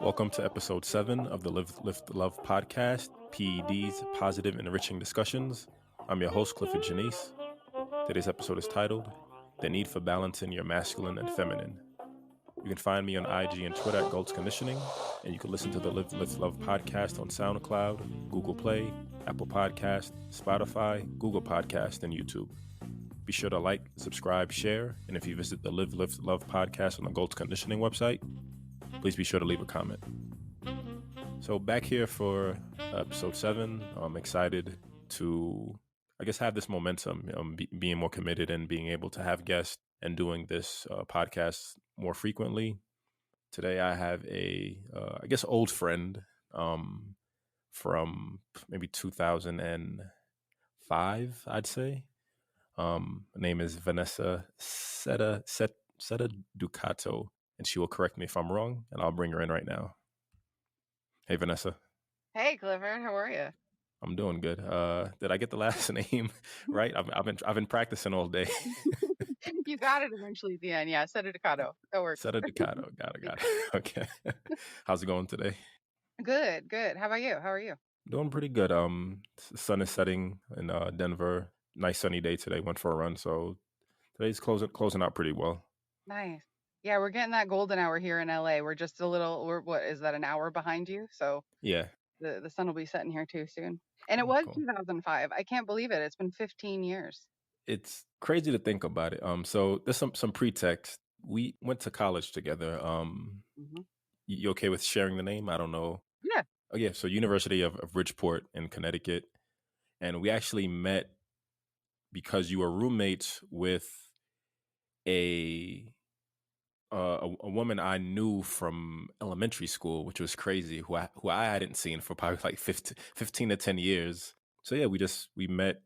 Welcome to episode 7 of the Live, Lift, Love podcast, PED's Positive Enriching Discussions. I'm your host, Clifford Janice. Today's episode is titled, The Need for Balancing Your Masculine and Feminine. You can find me on IG and Twitter at Gold's Conditioning, and you can listen to the Live, Lift, Love podcast on SoundCloud, Google Play, Apple Podcast, Spotify, Google Podcast, and YouTube. Be sure to like, subscribe, share, and if you visit the Live, Lift, Love podcast on the Gold's Conditioning website, please be sure to leave a comment. So back here for episode 7, I'm excited to, have this momentum, being more committed and being able to have guests and doing this podcast more frequently. Today I have a, old friend from maybe 2005, I'd say. Her name is Vanessa Seta Ducato, and she will correct me if I'm wrong, and I'll bring her in right now. Hey, Vanessa. Hey, Clifford. How are you? I'm doing good. Did I get the last name right? I've been practicing all day. You got it eventually at the end. Yeah, Seta Ducato. That works. Seta Ducato. Got it. Okay. How's it going today? Good. How about you? How are you? Doing pretty good. The sun is setting in Denver. Nice sunny day today. Went for a run, so today's closing out pretty well. Nice. Yeah, we're getting that golden hour here in LA. We're just a little. What is that? An hour behind you? So yeah, the sun will be setting here too soon. And it was cool. 2005. I can't believe it. It's been 15 years. It's crazy to think about it. So there's some pretext. We went to college together. You okay with sharing the name? I don't know. Yeah. Oh yeah. So University of Bridgeport in Connecticut, and we actually met because you were roommates with a woman I knew from elementary school, which was crazy. Who I hadn't seen for probably like 15 to 10 years. So yeah, we met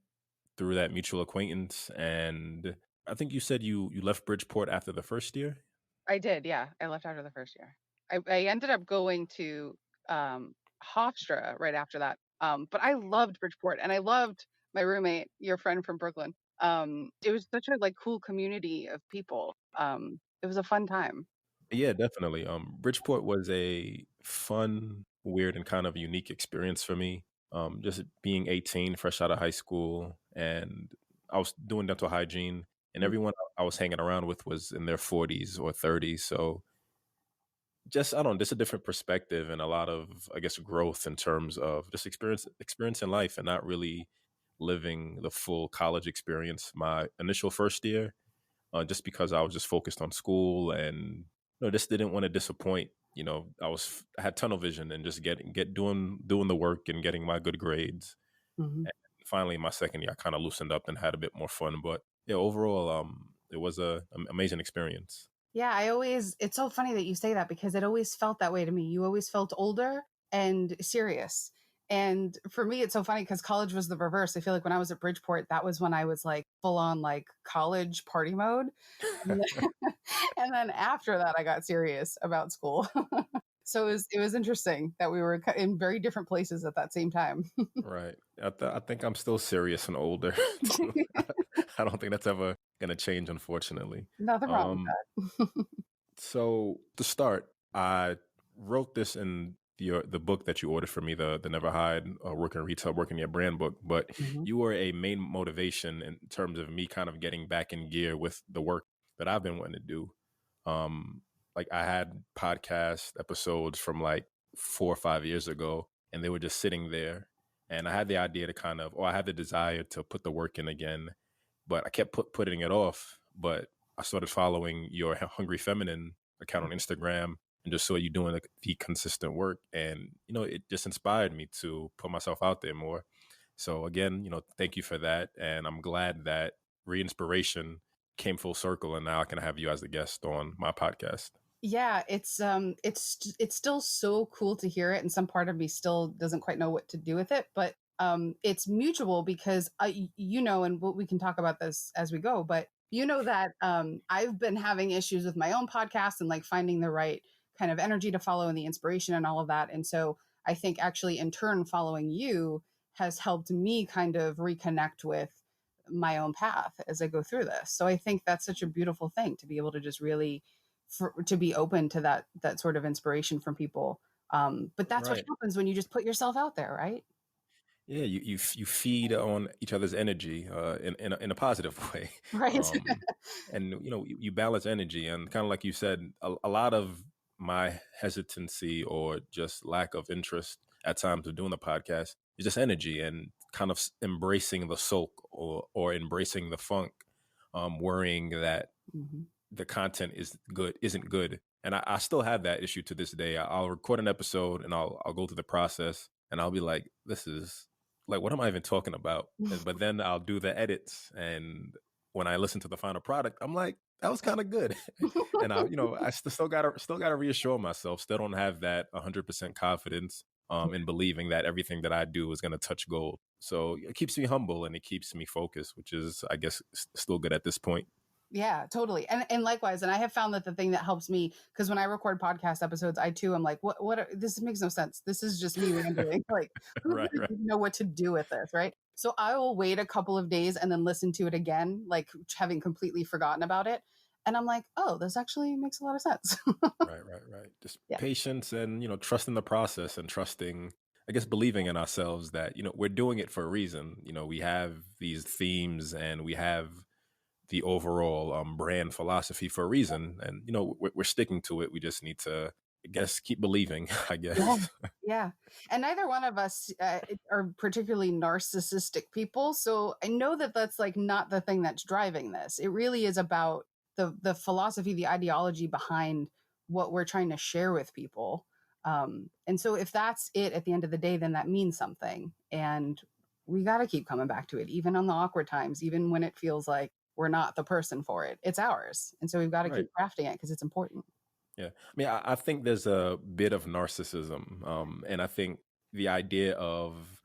through that mutual acquaintance, and I think you said you left Bridgeport after the first year. I did, yeah. I left after the first year. I ended up going to Hofstra right after that. But I loved Bridgeport, and I loved my roommate, your friend from Brooklyn. It was such a cool community of people. It was a fun time. Yeah, definitely. Bridgeport was a fun, weird, and kind of unique experience for me. Just being 18, fresh out of high school, and I was doing dental hygiene, and everyone I was hanging around with was in their 40s or 30s. So just a different perspective and a lot of, growth in terms of just experience in life and not really living the full college experience. My initial first year, just because I was just focused on school and just didn't want to disappoint. I had tunnel vision and just doing the work and getting my good grades. Mm-hmm. And finally, my second year, I kind of loosened up and had a bit more fun. But yeah, overall, it was an amazing experience. Yeah, it's so funny that you say that because it always felt that way to me. You always felt older and serious. And for me, it's so funny because college was the reverse. I feel like when I was at Bridgeport, that was when I was full on college party mode. And then after that, I got serious about school. So it was interesting that we were in very different places at that same time. Right. I think I'm still serious and older. I don't think that's ever going to change, unfortunately. Nothing wrong with that. So to start, I wrote this in the book that you ordered for me, the Never Hide, Working Retail, Working Your Brand book. But you were a main motivation in terms of me kind of getting back in gear with the work that I've been wanting to do. I had podcast episodes from 4 or 5 years ago, and they were just sitting there. And I had the idea to I had the desire to put the work in again, but I kept putting it off. But I started following your Hungry Feminine account on Instagram and just saw you doing the consistent work. And, it just inspired me to put myself out there more. So again, thank you for that. And I'm glad that re-inspiration came full circle. And now I can have you as a guest on my podcast. Yeah, it's still so cool to hear it. And some part of me still doesn't quite know what to do with it. But it's mutual because, and we can talk about this as we go, but that I've been having issues with my own podcast and finding the right kind of energy to follow and the inspiration and all of that. And so I think actually in turn following you has helped me kind of reconnect with my own path as I go through this. So I think that's such a beautiful thing to be able to just really to be open to that sort of inspiration from people. But that's what Right. happens when you just put yourself out there, right? Yeah, you feed on each other's energy in a positive way, Right. um, and you balance energy, and kind of like you said, a lot of my hesitancy or just lack of interest at times of doing the podcast is just energy and kind of embracing the sulk or embracing the funk, worrying that Mhm. the content isn't good, and I still have that issue to this day. I'll record an episode and I'll go through the process and I'll be like, this is like, what am I even talking about? But then I'll do the edits, and when I listen to the final product, I'm like, that was kind of good. And I still gotta reassure myself. Still don't have that 100% confidence in believing that everything that I do is going to touch gold. So it keeps me humble and it keeps me focused, which is, I guess, still good at this point. Yeah, totally. And likewise, and I have found that the thing that helps me, because when I record podcast episodes, I too am like, this makes no sense. This is just me rambling. Like, who's Right, gonna right. know what to do with this, right? So I will wait a couple of days and then listen to it again, like having completely forgotten about it. And I'm like, oh, this actually makes a lot of sense. Right, right, right. Just Yeah. patience and, trusting the process and trusting, I guess, believing in ourselves that, we're doing it for a reason. We have these themes and we have the overall brand philosophy for a reason. And, we're sticking to it. We just need to, I guess, keep believing, I Yeah. guess. Yeah. And neither one of us are particularly narcissistic people. So I know that that's like not the thing that's driving this. It really is about the philosophy, the ideology behind what we're trying to share with people. And so if that's it at the end of the day, then that means something. And we got to keep coming back to it, even on the awkward times, even when it feels like we're not the person for it. It's ours. And so we've got to Right. keep crafting it because it's important. Yeah. I mean, I think there's a bit of narcissism. And I think the idea of,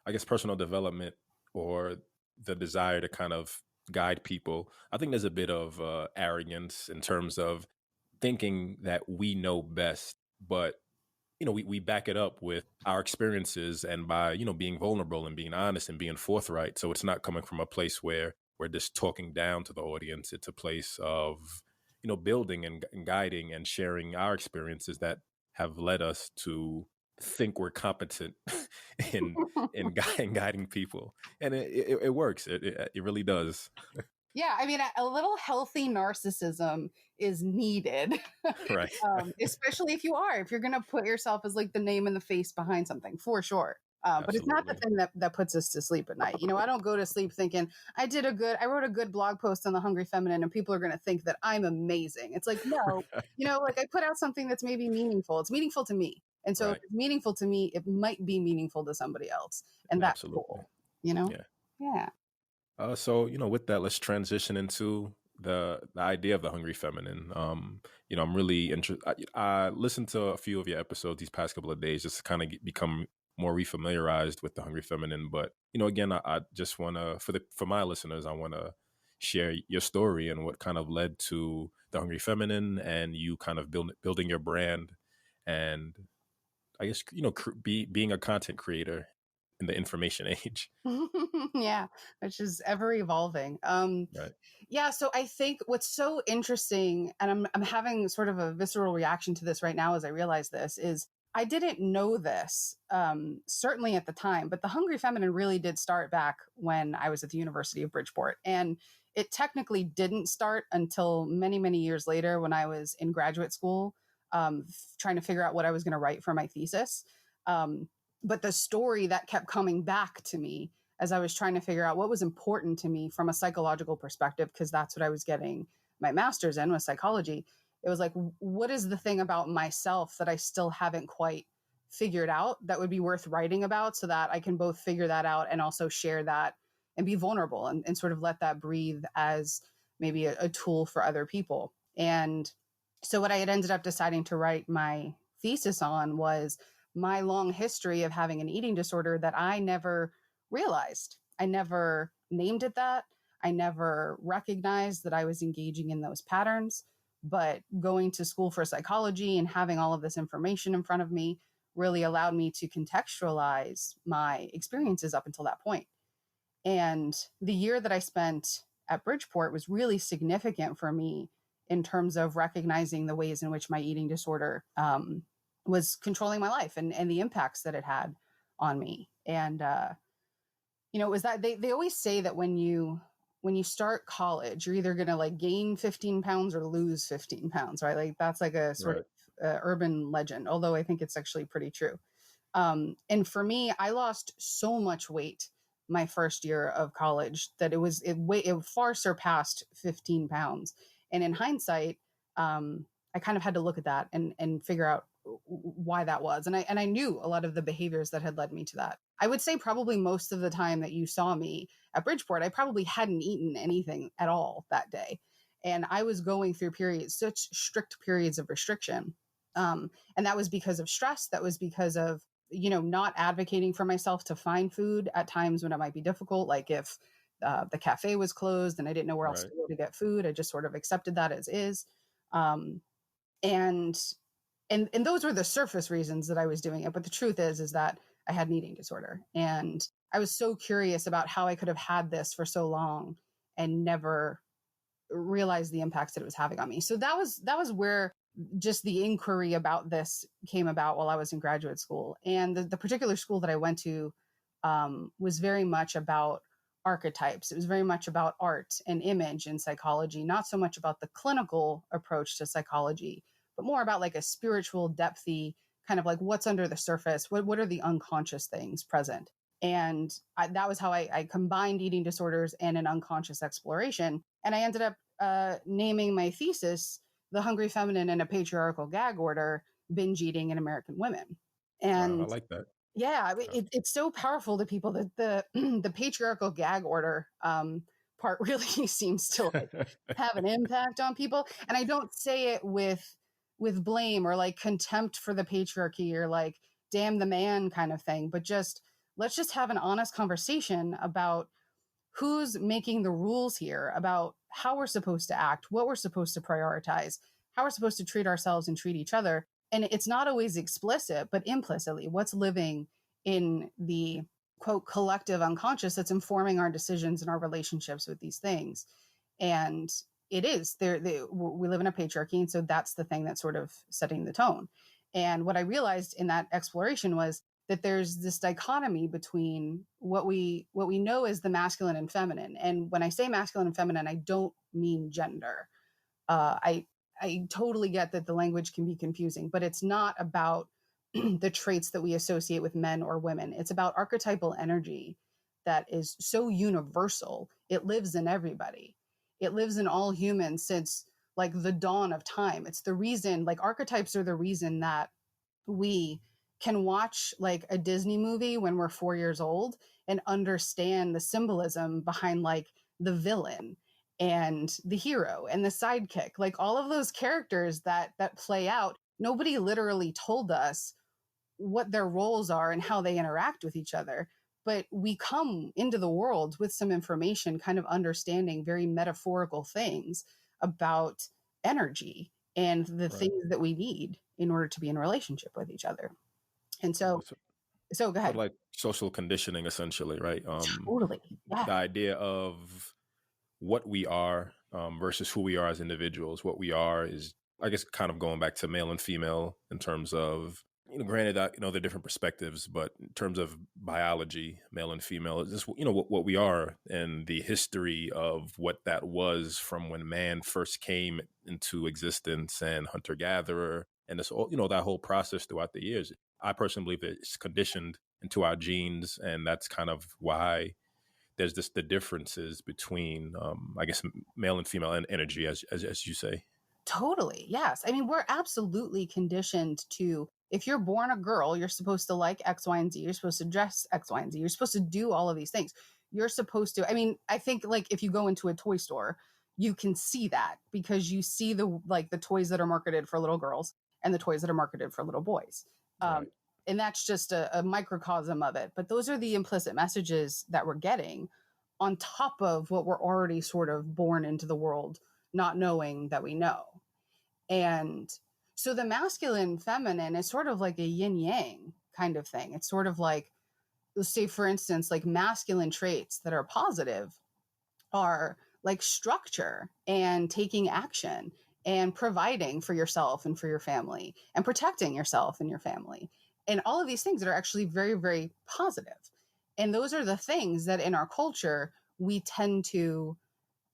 I guess, personal development or the desire to kind of guide people, I think there's a bit of arrogance in terms of thinking that we know best, but we back it up with our experiences and by being vulnerable and being honest and being forthright. So it's not coming from a place where we're just talking down to the audience. It's a place of building and guiding and sharing our experiences that have led us to think we're competent in guiding people, and it works. It really does. Yeah, I mean, a little healthy narcissism is needed, Right. especially if you're going to put yourself as like the name and the face behind something, for sure. But it's not the Absolutely. thing that puts us to sleep at night. I don't go to sleep thinking I wrote a good blog post on the Hungry Feminine and people are going to think that I'm amazing. It's like, no, like I put out something that's maybe meaningful. It's meaningful to me. And so if Right. it's meaningful to me, it might be meaningful to somebody else. And that's Absolutely. cool, you know? Yeah. Yeah. So with that, let's transition into the idea of the hungry feminine. I'm really interested. I listened to a few of your episodes these past couple of days just to kind of become more refamiliarized with the hungry feminine. But again, I just want to for my listeners, I want to share your story and what kind of led to the hungry feminine and you kind of building your brand, and I guess being a content creator in the information age. Yeah, which is ever evolving. Right. Yeah, so I think what's so interesting, and I'm having sort of a visceral reaction to this right now as I realize this, is I didn't know this, certainly at the time, but the Hungry Feminine really did start back when I was at the University of Bridgeport. And it technically didn't start until many, many years later when I was in graduate school, trying to figure out what I was going to write for my thesis. But the story that kept coming back to me as I was trying to figure out what was important to me from a psychological perspective, because that's what I was getting my master's in, was psychology. It was like, what is the thing about myself that I still haven't quite figured out that would be worth writing about, so that I can both figure that out and also share that and be vulnerable and sort of let that breathe as maybe a tool for other people. And so what I had ended up deciding to write my thesis on was my long history of having an eating disorder that I never realized. I never named it that. I never recognized that I was engaging in those patterns. But going to school for psychology and having all of this information in front of me really allowed me to contextualize my experiences up until that point. And the year that I spent at Bridgeport was really significant for me in terms of recognizing the ways in which my eating disorder was controlling my life and the impacts that it had on me. And it was that they always say that when you start college, you're either going to like gain 15 pounds or lose 15 pounds, right? Like that's like a sort Right. of urban legend, although I think it's actually pretty true. And for me, I lost so much weight my first year of college that it far surpassed 15 pounds. And in hindsight, I kind of had to look at that and figure out why that was. And I knew a lot of the behaviors that had led me to that. I would say probably most of the time that you saw me at Bridgeport, I probably hadn't eaten anything at all that day. And I was going through such strict periods of restriction. And that was because of stress. That was because of, not advocating for myself to find food at times when it might be difficult. Like if the cafe was closed and I didn't know where else Right. to go to get food, I just sort of accepted that as is. And those were the surface reasons that I was doing it. But the truth is that I had an eating disorder, and I was so curious about how I could have had this for so long and never realized the impacts that it was having on me. So that was where just the inquiry about this came about while I was in graduate school. And the particular school that I went to was very much about archetypes. It was very much about art and image and psychology, not so much about the clinical approach to psychology, but more about like a spiritual, depthy kind of like what's under the surface. What are the unconscious things present? And that was how I combined eating disorders and an unconscious exploration. And I ended up naming my thesis, The Hungry Feminine in a Patriarchal Gag Order, Binge Eating in American Women. Wow, I And like that. yeah, it's so powerful to people that the patriarchal gag order part really seems to like have an impact on people. And I don't say it with blame or like contempt for the patriarchy or like damn the man kind of thing, but just let's just have an honest conversation about who's making the rules here, about how we're supposed to act, what we're supposed to prioritize, how we're supposed to treat ourselves and treat each other. And it's not always explicit, but implicitly, what's living in the quote collective unconscious that's informing our decisions and our relationships with these things. And it is we live in a patriarchy, and so that's the thing that's sort of setting the tone. And what I realized in that exploration was that there's this dichotomy between what we know as the masculine and feminine. And when I say masculine and feminine, I don't mean gender. I totally get that the language can be confusing, but it's not about the traits that we associate with men or women. It's about archetypal energy that is so universal. It lives in everybody. It lives in all humans since like the dawn of time. It's the reason, like archetypes are the reason that we can watch like a Disney movie when we're 4 years old and understand the symbolism behind like the villain and the hero and the sidekick, like all of those characters that play out. Nobody literally told us what their roles are and how they interact with each other, but we come into the world with some information, kind of understanding very metaphorical things about energy and the Right. things that we need in order to be in a relationship with each other. And so go Sort of ahead. like social conditioning, essentially, right? Totally. Yeah. The idea of what we are versus who we are as individuals. What we are is, I guess, kind of going back to male and female in terms of, granted, they're different perspectives, but in terms of biology, male and female, is just, what we are and the history of what that was from when man first came into existence and hunter-gatherer and this, that whole process throughout the years. I personally believe that it's conditioned into our genes, and that's kind of why there's the differences between, I guess, male and female and energy, as you say. Totally. Yes. I mean, we're absolutely conditioned to, if you're born a girl, you're supposed to like X, Y, and Z. You're supposed to dress X, Y, and Z. You're supposed to do all of these things. You're supposed to, I mean, I think like if you go into a toy store, you can see that because you see the toys that are marketed for little girls and the toys that are marketed for little boys. Right. And that's just a microcosm of it. But those are the implicit messages that we're getting on top of what we're already sort of born into the world, not knowing that we know. And so the masculine feminine is sort of like a yin yang kind of thing. It's sort of like, let's say, for instance, like masculine traits that are positive are like structure and taking action and providing for yourself and for your family and protecting yourself and your family. And all of these things that are actually very, very positive. And those are the things that in our culture, we tend to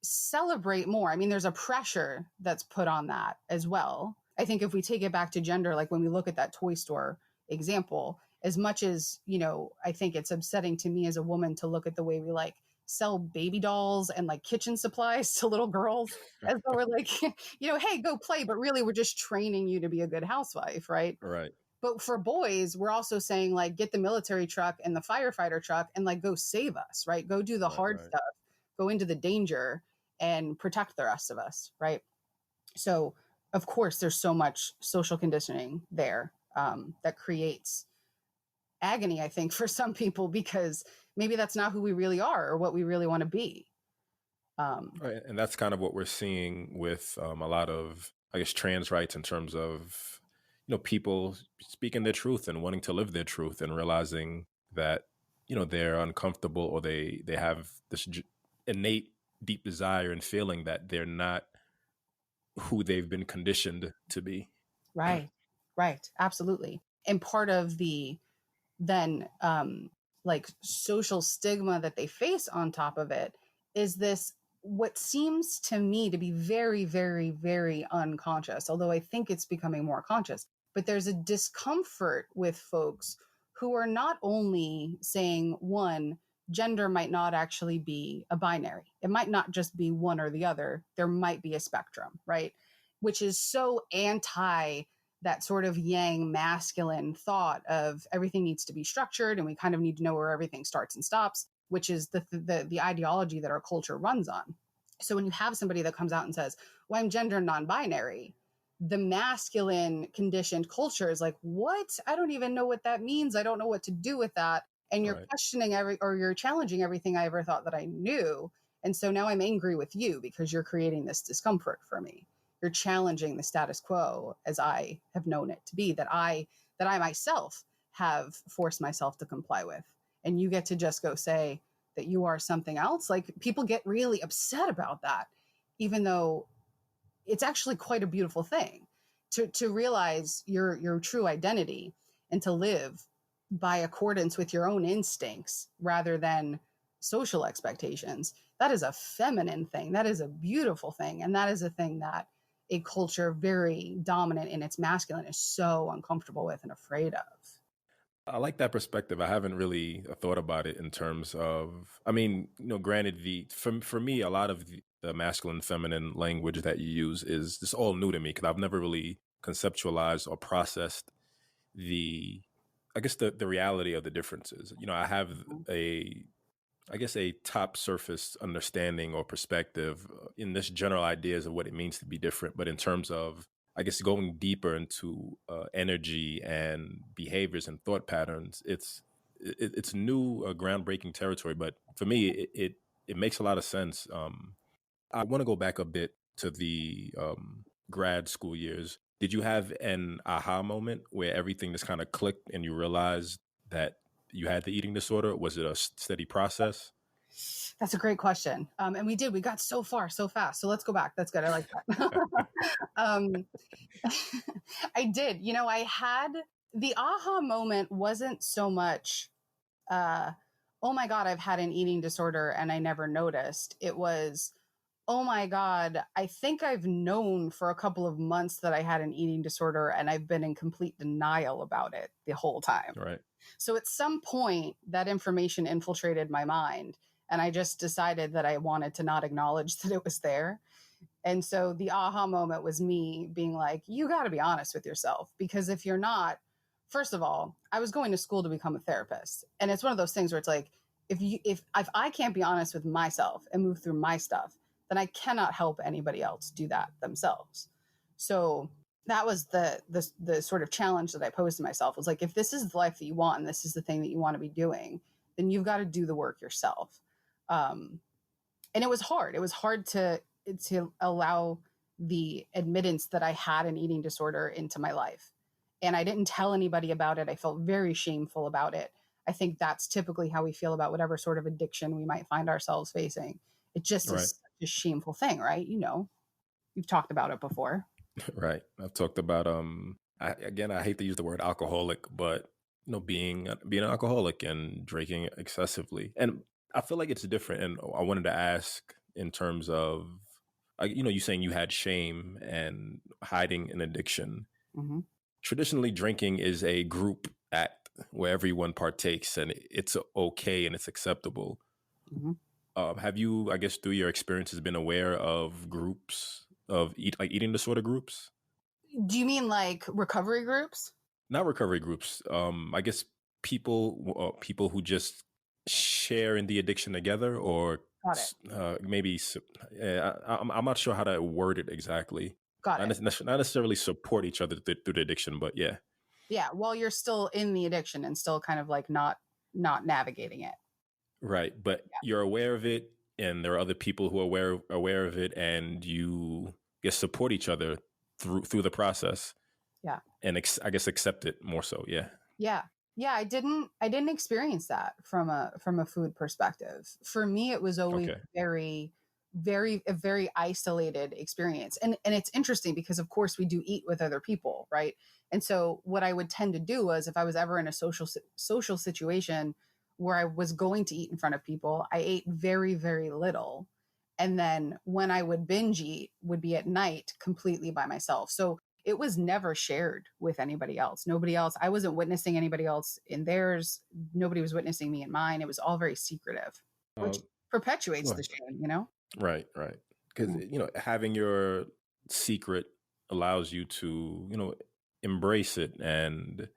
celebrate more. I mean, there's a pressure that's put on that as well. I think if we take it back to gender, like when we look at that toy store example, as much as, you know, I think it's upsetting to me as a woman to look at the way we like sell baby dolls and like kitchen supplies to little girls as though we're like, you know, hey, go play. But really, we're just training you to be a good housewife, right? Right. But for boys, we're also saying like, get the military truck and the firefighter truck and like, go save us, right? Go do the hard stuff, go into the danger and protect the rest of us, right? So, of course, there's so much social conditioning there that creates agony, I think, for some people, because maybe that's not who we really are or what we really want to be. Right. And that's kind of what we're seeing with a lot of, I guess, trans rights in terms of, you know, people speaking their truth and wanting to live their truth and realizing that, you know, they're uncomfortable or they have this innate deep desire and feeling that they're not who they've been conditioned to be. Right. Right. Absolutely. And part of the then like social stigma that they face on top of it is this, what seems to me to be very, very, very unconscious, although I think it's becoming more conscious. But there's a discomfort with folks who are not only saying, one, gender might not actually be a binary. It might not just be one or the other. There might be a spectrum, right? Which is so anti that sort of yang masculine thought of everything needs to be structured and we kind of need to know where everything starts and stops, which is the ideology that our culture runs on. So when you have somebody that comes out and says, well, I'm gender non-binary, the masculine conditioned culture is like, what? I don't even know what that means. I don't know what to do with that. And you're questioning you're challenging everything I ever thought that I knew. And so now I'm angry with you because you're creating this discomfort for me. You're challenging the status quo as I have known it to be, that I myself have forced myself to comply with. And you get to just go say that you are something else. Like, people get really upset about that, even though it's actually quite a beautiful thing to realize your true identity and to live by accordance with your own instincts rather than social expectations. That is a feminine thing. That is a beautiful thing. And that is a thing that a culture very dominant in its masculine is so uncomfortable with and afraid of. I like that perspective. I haven't really thought about it in terms of, I mean, you know, granted, for me, a lot of the masculine, feminine language that you use is just all new to me because I've never really conceptualized or processed I guess the reality of the differences. You know, I have a top surface understanding or perspective in this general ideas of what it means to be different. But in terms of, I guess, going deeper into energy and behaviors and thought patterns, it's new, groundbreaking territory. But for me, it makes a lot of sense. I want to go back a bit to the grad school years. Did you have an aha moment where everything just kind of clicked and you realized that you had the eating disorder? Was it a steady process? That's a great question. And we got so far so fast. So let's go back. That's good. I like that. I did. You know, I had the aha moment wasn't so much, oh my God, I've had an eating disorder and I never noticed. It was, oh my God, I think I've known for a couple of months that I had an eating disorder and I've been in complete denial about it the whole time. Right. So at some point, that information infiltrated my mind and I just decided that I wanted to not acknowledge that it was there. And so the aha moment was me being like, you got to be honest with yourself, because if you're not, first of all, I was going to school to become a therapist. And it's one of those things where it's like, if I can't be honest with myself and move through my stuff, then I cannot help anybody else do that themselves. So that was the sort of challenge that I posed to myself, was like, if this is the life that you want and this is the thing that you want to be doing, then you've got to do the work yourself. And it was hard. It was hard to allow the admittance that I had an eating disorder into my life. And I didn't tell anybody about it. I felt very shameful about it. I think that's typically how we feel about whatever sort of addiction we might find ourselves facing. It just is such a shameful thing, right? You know? you've talked about it before. Right. I've talked about I hate to use the word alcoholic, but being an alcoholic and drinking excessively. And I feel like it's different, and I wanted to ask in terms of you saying you had shame and hiding an addiction. Mm-hmm. Traditionally, drinking is a group act where everyone partakes and it's okay and it's acceptable. Mm-hmm. Have you, I guess, through your experiences, been aware of groups of eating disorder groups? Do you mean like recovery groups? Not recovery groups. I guess people who just share in the addiction together, or Got it. maybe I'm not sure how to word it exactly. Got it. Not necessarily support each other through the addiction, but yeah. Yeah, while you're still in the addiction and still kind of like not navigating it. Right, but Yeah. you're aware of it, and there are other people who are aware of it, and you support each other through the process. Yeah. And I guess accept it more so. Yeah. Yeah. Yeah, I didn't experience that from a food perspective. For me, it was always Okay. a very isolated experience. And it's interesting because of course we do eat with other people, right? And so what I would tend to do was if I was ever in a social situation where I was going to eat in front of people, I ate very, very little. And then when I would binge eat would be at night completely by myself. So it was never shared with anybody else. Nobody else. I wasn't witnessing anybody else in theirs. Nobody was witnessing me in mine. It was all very secretive, which perpetuates the shame, you know? Right. Because, having your secret allows you to, embrace it and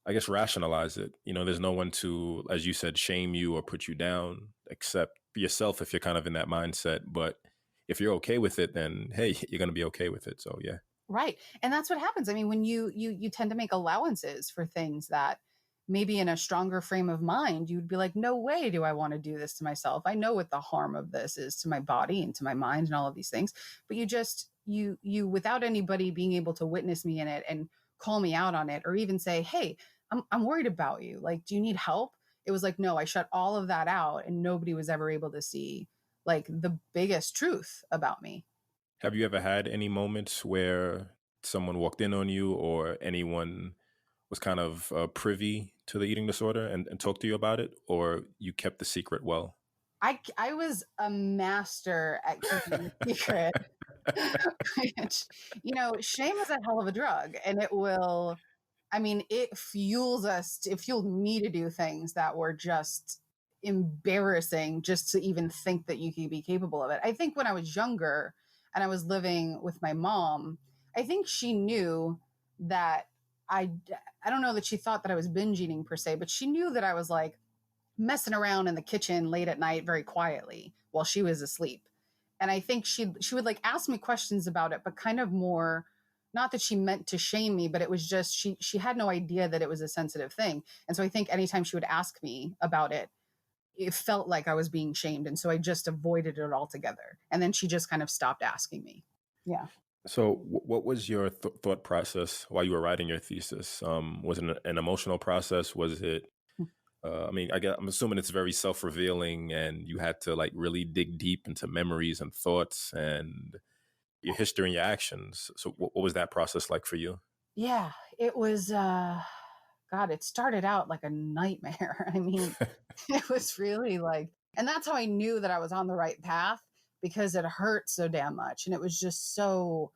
I guess rationalize it. There's no one to, as you said, shame you or put you down except yourself if you're kind of in that mindset. But if you're okay with it, then hey, you're going to be okay with it. So yeah. Right. And that's what happens. I mean, when you tend to make allowances for things that maybe in a stronger frame of mind, you'd be like, no way do I want to do this to myself. I know what the harm of this is to my body and to my mind and all of these things. But you without anybody being able to witness me in it and call me out on it or even say, hey, I'm worried about you. Like, do you need help? It was like, no, I shut all of that out and nobody was ever able to see like the biggest truth about me. Have you ever had any moments where someone walked in on you or anyone was kind of privy to the eating disorder and talked to you about it, or you kept the secret well? I was a master at keeping the secret. Which, shame is a hell of a drug, and it fuels us. It fueled me to do things that were just embarrassing just to even think that you could be capable of it. I think when I was younger and I was living with my mom, I think she knew that I don't know that she thought that I was binge eating per se, but she knew that I was like messing around in the kitchen late at night very quietly while she was asleep. And I think she would like ask me questions about it, but kind of more, not that she meant to shame me, but it was just she had no idea that it was a sensitive thing. And so I think anytime she would ask me about it, it felt like I was being shamed. And so I just avoided it altogether. And then she just kind of stopped asking me. Yeah. So what was your thought process while you were writing your thesis? Was it an emotional process? Was it, I'm assuming it's very self-revealing and you had to like really dig deep into memories and thoughts and your history and your actions. So what was that process like for you? Yeah, it was, God, it started out like a nightmare. I mean, it was really like, and that's how I knew that I was on the right path because it hurt so damn much. And it was just so,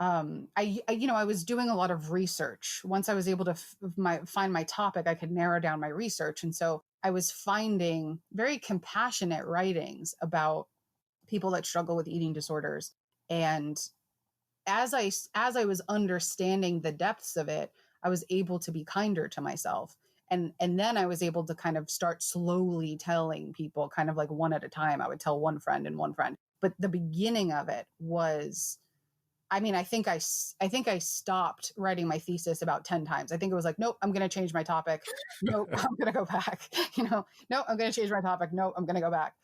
I was doing a lot of research. Once I was able to find my topic, I could narrow down my research. And so I was finding very compassionate writings about people that struggle with eating disorders. And as I was understanding the depths of it, I was able to be kinder to myself. And then I was able to kind of start slowly telling people kind of like one at a time. I would tell one friend and one friend. But the beginning of it was, I think I stopped writing my thesis about 10 times. I think it was like, nope, I'm going to change my topic. Nope, I'm going to go back. No, I'm going to change my topic. No, I'm going to go back.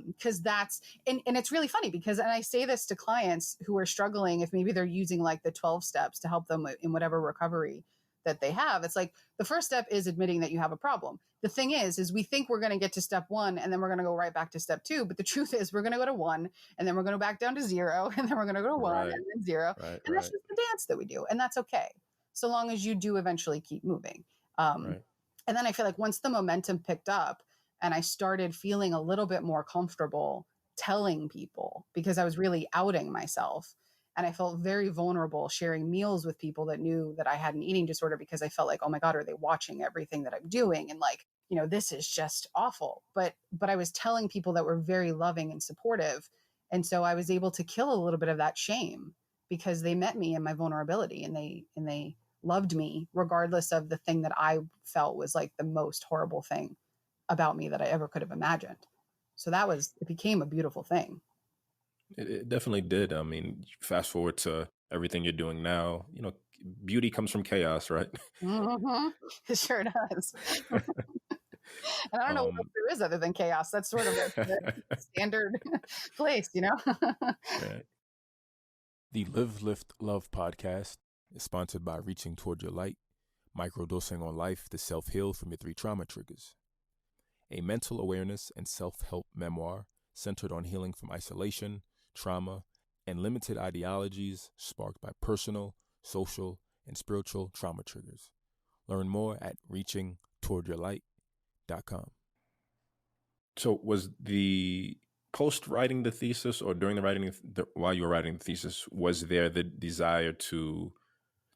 Because that's, and it's really funny because, and I say this to clients who are struggling, if maybe they're using like the 12 steps to help them in whatever recovery that they have. It's like the first step is admitting that you have a problem. The thing is we think we're going to get to step 1 and then we're going to go right back to step 2. But the truth is we're going to go to 1 and then we're going to go back down to 0 and then we're going to go to 1 Right. and then 0. Right. And that's just the dance that we do. And that's okay. So long as you do eventually keep moving. Right. And then I feel like once the momentum picked up and I started feeling a little bit more comfortable telling people, because I was really outing myself. And I felt very vulnerable sharing meals with people that knew that I had an eating disorder, because I felt like, oh my God, are they watching everything that I'm doing? And like, this is just awful. But I was telling people that were very loving and supportive. And so I was able to kill a little bit of that shame, because they met me in my vulnerability and they loved me regardless of the thing that I felt was like the most horrible thing about me that I ever could have imagined. So it became a beautiful thing. It definitely did. I mean, fast forward to everything you're doing now, beauty comes from chaos, right? Mm-hmm. It sure does. And I don't know what else there is other than chaos. That's sort of the standard place, Right. The Live, Lift, Love podcast is sponsored by Reaching Toward Your Light, microdosing on life to self-heal from your 3 trauma triggers. A mental awareness and self-help memoir centered on healing from isolation, trauma, and limited ideologies sparked by personal, social, and spiritual trauma triggers. Learn more at reachingtowardyourlight.com. So was the post-writing the thesis, or during the writing, while you were writing the thesis, was there the desire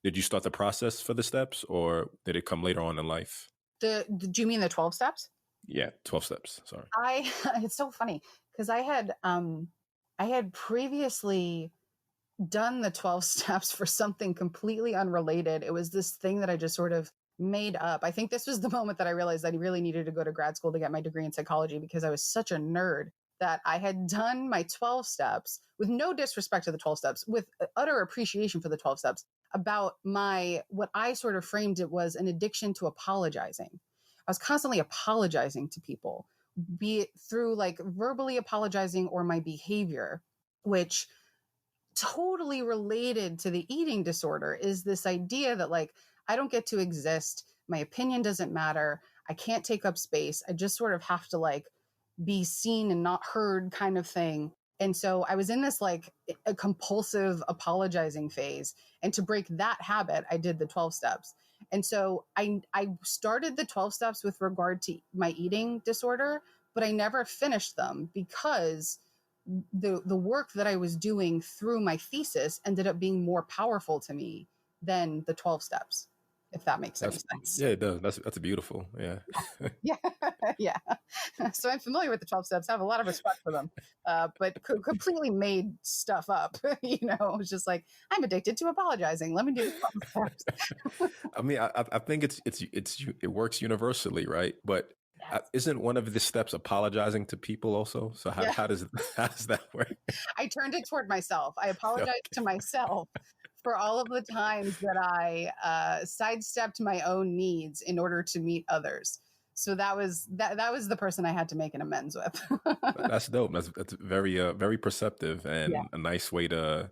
did you start the process for the steps, or did it come later on in life? Do you mean the 12 steps? Yeah, 12 steps. Sorry. It's so funny because I had previously done the 12 steps for something completely unrelated. It was this thing that I just sort of made up. I think this was the moment that I realized that I really needed to go to grad school to get my degree in psychology, because I was such a nerd that I had done my 12 steps with no disrespect to the 12 steps, with utter appreciation for the 12 steps, about what I sort of framed it was an addiction to apologizing. I was constantly apologizing to people, be it through like verbally apologizing or my behavior, which totally related to the eating disorder is this idea that like, I don't get to exist. My opinion doesn't matter. I can't take up space. I just sort of have to like be seen and not heard kind of thing. And so I was in this like a compulsive apologizing phase. And to break that habit, I did the 12 steps. And so I started the 12 steps with regard to my eating disorder, but I never finished them because the work that I was doing through my thesis ended up being more powerful to me than the 12 steps, if that makes any sense. Yeah, it does. That's beautiful. Yeah. Yeah. Yeah. So I'm familiar with the 12 steps. I have a lot of respect for them, but completely made stuff up. It was just like, I'm addicted to apologizing. Let me do the 12 steps. I mean, I think it works universally, right? But yes. Isn't one of the steps apologizing to people also? So how does that work? I turned it toward myself. I apologized to myself for all of the times that I sidestepped my own needs in order to meet others. So that was the person I had to make an amends with. That's dope. That's very very perceptive and a nice way to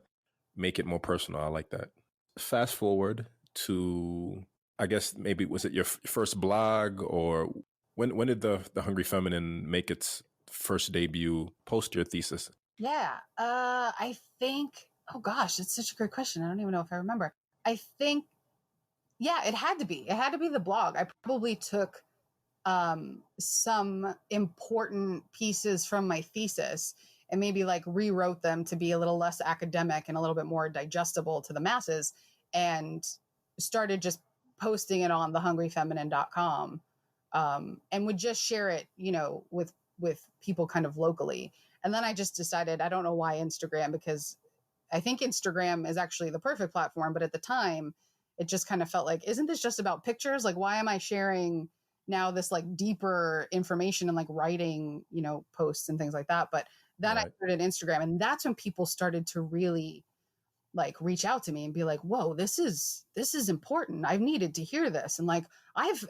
make it more personal. I like that. Fast forward to, I guess maybe, was it your first blog, or when did the Hungry Feminine make its first debut post your thesis? Yeah, I think. Oh gosh, it's such a great question. I don't even know if I remember. I think, it had to be. It had to be the blog. I probably took some important pieces from my thesis and maybe like rewrote them to be a little less academic and a little bit more digestible to the masses, and started just posting it on thehungryfeminine.com, and would just share it, with people kind of locally. And then I just decided, I don't know why Instagram, because I think Instagram is actually the perfect platform. But at the time, it just kind of felt like, isn't this just about pictures? Like, why am I sharing now this like deeper information and like writing, posts and things like that? But then I started Instagram, and that's when people started to really like reach out to me and be like, whoa, this is important. I've needed to hear this. And like, I've,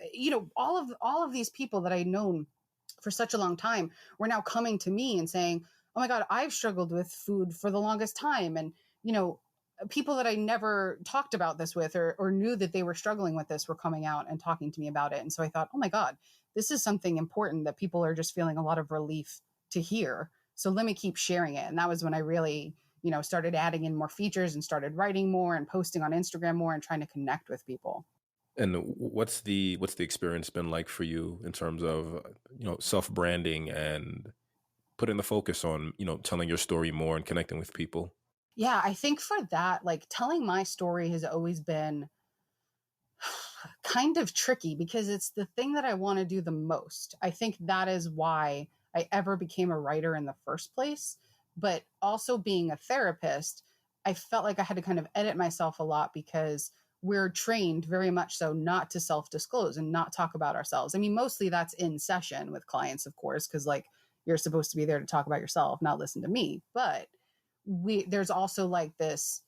all of these people that I'd known for such a long time were now coming to me and saying, oh my God, I've struggled with food for the longest time. And, people that I never talked about this with or knew that they were struggling with this were coming out and talking to me about it. And so I thought, oh my God, this is something important that people are just feeling a lot of relief to hear. So let me keep sharing it. And that was when I really, started adding in more features and started writing more and posting on Instagram more and trying to connect with people. And what's the experience been like for you in terms of, self-branding and putting the focus on, telling your story more and connecting with people? Yeah, I think for that, like telling my story has always been kind of tricky because it's the thing that I want to do the most. I think that is why I ever became a writer in the first place. But also being a therapist, I felt like I had to kind of edit myself a lot because we're trained very much so not to self-disclose and not talk about ourselves. I mean, mostly that's in session with clients, of course, because like you're supposed to be there to talk about yourself, not listen to me. But there's also like this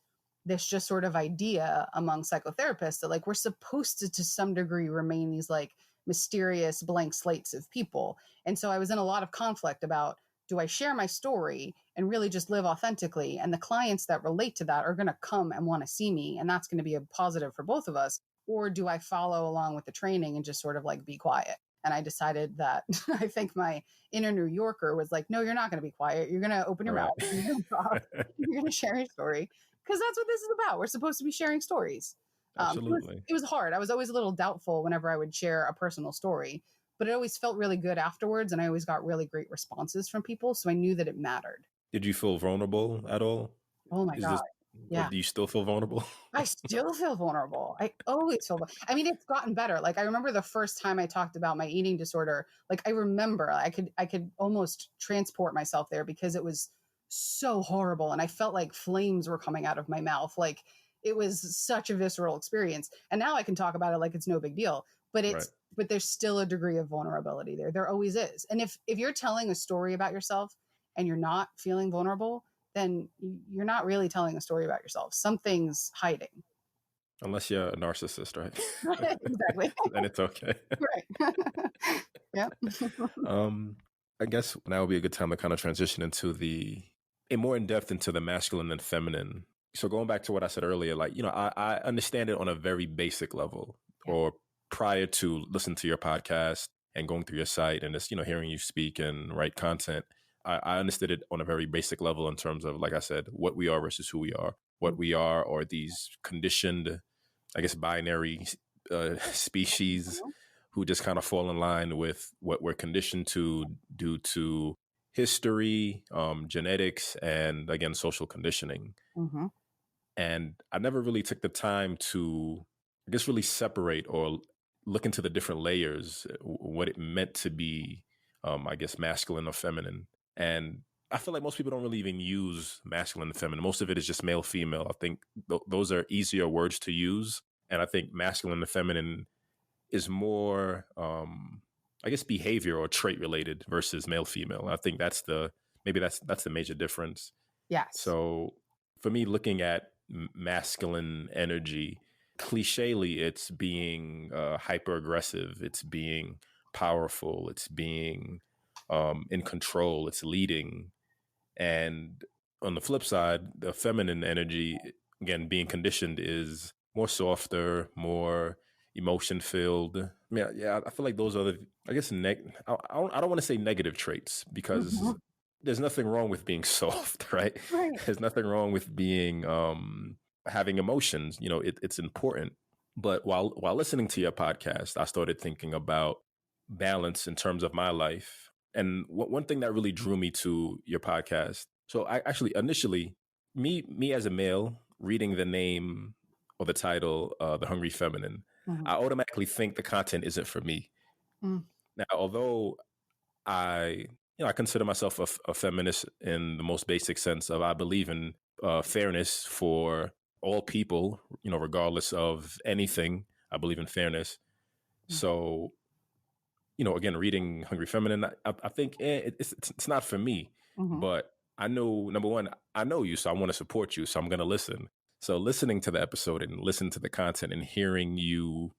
just sort of idea among psychotherapists that like we're supposed to some degree remain these like mysterious blank slates of people. And so I was in a lot of conflict about, do I share my story and really just live authentically? And the clients that relate to that are going to come and want to see me, and that's going to be a positive for both of us. Or do I follow along with the training and just sort of like be quiet? And I decided that I think my inner New Yorker was like, no, you're not going to be quiet. You're going to open your mouth. You're going to talk. You're going to share your story. Because that's what this is about. We're supposed to be sharing stories. Absolutely. It was hard. I was always a little doubtful whenever I would share a personal story, but it always felt really good afterwards. And I always got really great responses from people. So I knew that it mattered. Did you feel vulnerable at all? Oh my God. Or do you still feel vulnerable? I still feel vulnerable. I always feel, I mean, it's gotten better. Like I remember the first time I talked about my eating disorder, like I remember I could almost transport myself there because it was so horrible. And I felt like flames were coming out of my mouth. Like it was such a visceral experience. And now I can talk about it like it's no big deal, but but there's still a degree of vulnerability there. There always is. And if you're telling a story about yourself and you're not feeling vulnerable, then you're not really telling a story about yourself. Something's hiding. Unless you're a narcissist, right? Exactly. Then it's okay. Right. Yeah. I guess now would be a good time to kind of transition into more in depth into the masculine and feminine. So going back to what I said earlier, like, I understand it on a very basic level, or prior to listening to your podcast and going through your site and just, hearing you speak and write content. I understood it on a very basic level in terms of, like I said, what we are versus who we are. What we are these conditioned, I guess, binary species who just kind of fall in line with what we're conditioned to due to history, genetics, and again, social conditioning. Mm-hmm. And I never really took the time to, I guess, really separate or look into the different layers, what it meant to be, I guess, masculine or feminine. And I feel like most people don't really even use masculine and feminine. Most of it is just male, female. I think those are easier words to use. And I think masculine and feminine is more, I guess, behavior or trait related versus male, female. I think that's the major difference. Yes. So for me, looking at masculine energy, clichely, it's being hyper aggressive. It's being powerful. It's being in control. It's leading. And on the flip side, the feminine energy, again, being conditioned, is more softer, more emotion filled. I feel like those are the, I guess, I don't want to say negative traits, because there's nothing wrong with being soft, right? There's nothing wrong with being, having emotions. It's important. But while listening to your podcast, I started thinking about balance in terms of my life. And one thing that really drew me to your podcast. So I actually initially, me as a male, reading the name or the title, The Hungry Feminine, I automatically think the content isn't for me. Now, although I consider myself a feminist in the most basic sense of, I believe in fairness for all people, regardless of anything. I believe in fairness. So, again, reading Hungry Feminine, I think it's not for me. But I know, number one, I know you, so I want to support you, so I'm going to listen. So listening to the episode and listening to the content and hearing you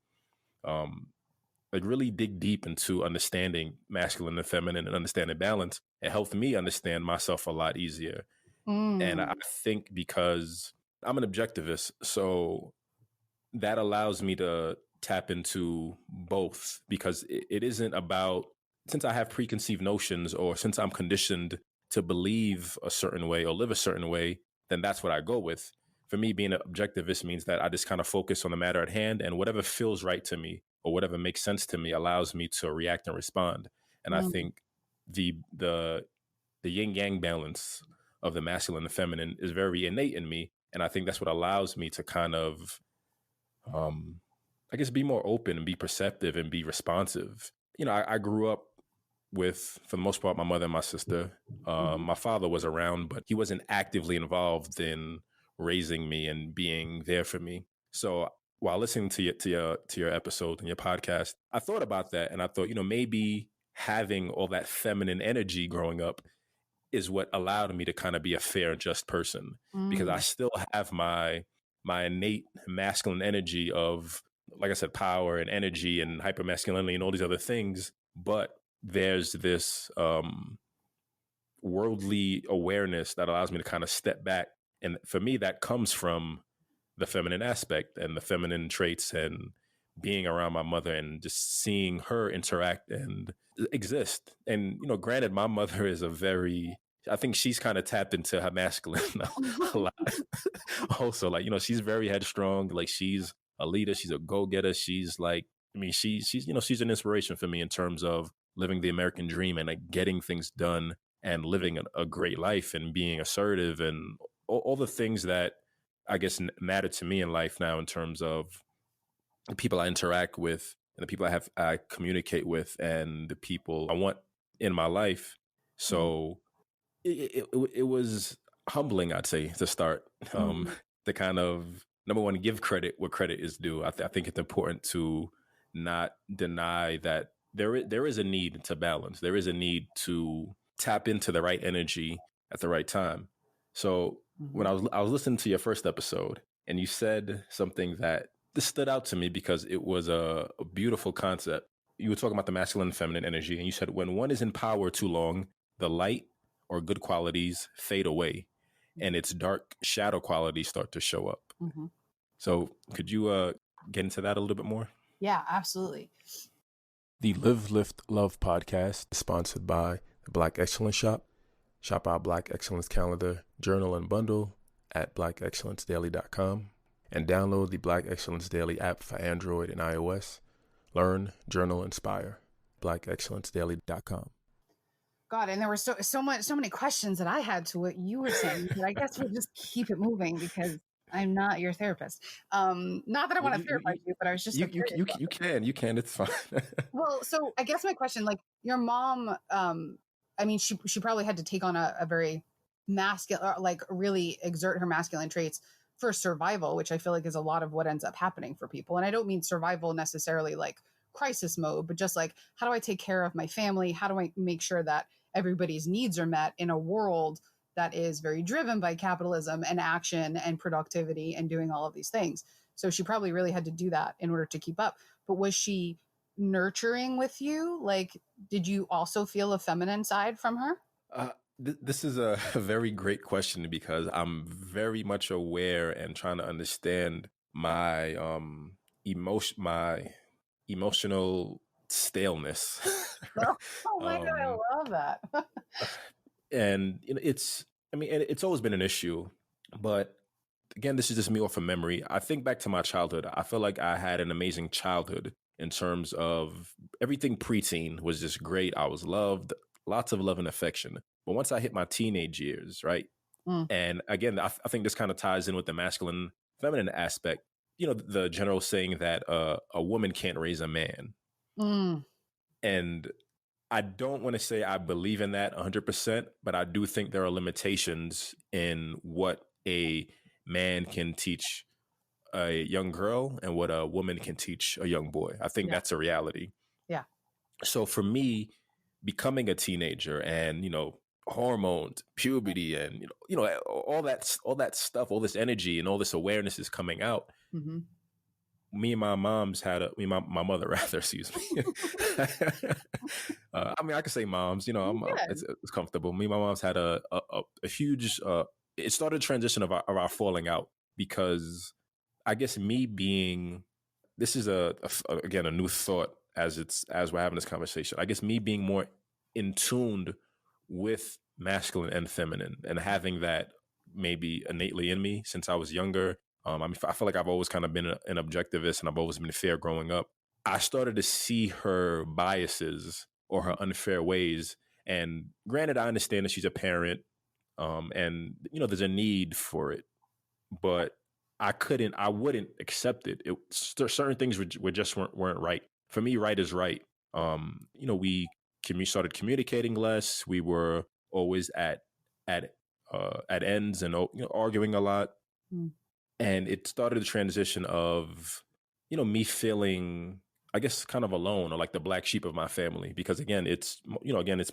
like really dig deep into understanding masculine and feminine and understanding balance, it helped me understand myself a lot easier. And I think because I'm an objectivist, so that allows me to tap into both because it isn't about, since I have preconceived notions or since I'm conditioned to believe a certain way or live a certain way, then that's what I go with. For me, being an objectivist means that I just kind of focus on the matter at hand, and whatever feels right to me or whatever makes sense to me allows me to react and respond. And I Mm, think the yin yang balance of the masculine and feminine is very innate in me, and I think that's what allows me to kind of um, I guess be more open and be perceptive and be responsive. I grew up with, for the most part, my mother and my sister. mhm, My father was around, but he wasn't actively involved in raising me and being there for me. So while listening to your episode and your podcast, I thought about that, and I thought, maybe having all that feminine energy growing up is what allowed me to kind of be a fair and just person, because I mm, still have my innate masculine energy of, like I said, power and energy and hypermasculinity and all these other things. But there's this worldly awareness that allows me to kind of step back. And for me, that comes from the feminine aspect and the feminine traits and being around my mother and just seeing her interact and exist. And, granted, my mother is I think she's kind of tapped into her masculine a lot. Also, like, she's very headstrong. Like, she's a leader. She's a go-getter. She's like, I mean, she's an inspiration for me in terms of living the American dream and like getting things done and living a great life and being assertive and all the things that I guess matter to me in life now in terms of the people I interact with and the people I communicate with and the people I want in my life. mm, So it was humbling, I'd say, to start, mm, to kind of, number one, give credit where credit is due. I think it's important to not deny that there is a need to balance. There is a need to tap into the right energy at the right time. So when mhm, I was listening to your first episode and you said something that this stood out to me because it was a beautiful concept. You were talking about the masculine and feminine energy, and you said when one is in power too long, the light or good qualities fade away and its dark shadow qualities start to show up. mhm. So could you get into that a little bit more? Yeah, absolutely. The Live, Lift, Love podcast is sponsored by the Black Excellence Shop. Shop our Black Excellence calendar, journal, and bundle at blackexcellencedaily.com and download the Black Excellence Daily app for Android and iOS. Learn, journal, inspire. blackexcellencedaily.com. God, and there were so many questions that I had to what you were saying, but I guess we'll just keep it moving because I'm not your therapist. Not that I Well, want to therapize you, but I was just so curious about it. you can, it's fine. Well, so I guess my question, like your mom, I mean, she probably had to take on a very masculine, like really exert her masculine traits for survival, which I feel like is a lot of what ends up happening for people. And I don't mean survival necessarily like crisis mode, but just like how do I take care of my family? How do I make sure that everybody's needs are met in a world that is very driven by capitalism and action and productivity and doing all of these things? So she probably really had to do that in order to keep up. But was she nurturing with you? Like, did you also feel a feminine side from her? Uh, this is a, a very great question because I'm very much aware and trying to understand my emotional staleness. Oh my God, um, I love that. and it's, I mean, it's always been an issue, but again, this is just me off of memory. I think back to my childhood. I feel like I had an amazing childhood in terms of everything. Preteen was just great. I was loved, lots of love and affection. But once I hit my teenage years, right? Mm, And again, I think this kind of ties in with the masculine feminine aspect. The general saying that a woman can't raise a man. mm, And I don't want to say I believe in that 100%, but I do think there are limitations in what a man can teach a young girl and what a woman can teach a young boy. I think yeah, that's a reality. yeah. So for me, becoming a teenager and, hormones, puberty, and all that stuff, all this energy and all this awareness is coming out. Mm-hmm. Me and my mom's had my mother rather, excuse me. I mean, I could say moms, Good. it's comfortable. Me and my mom's had a huge, it started a transition of our falling out because I guess me being, this is again, a new thought as we're having this conversation. I guess me being more in tuned with masculine and feminine and having that maybe innately in me since I was younger. I mean, I feel like I've always kind of been an objectivist and I've always been fair growing up. I started to see her biases or her unfair ways. And granted, I understand that she's a parent, and there's a need for it, but I wouldn't accept it. Certain things weren't right. For me, right is right. We started communicating less. We were always at ends and arguing a lot. Mm. And it started the transition of, me feeling, I guess, kind of alone or like the black sheep of my family, because again, it's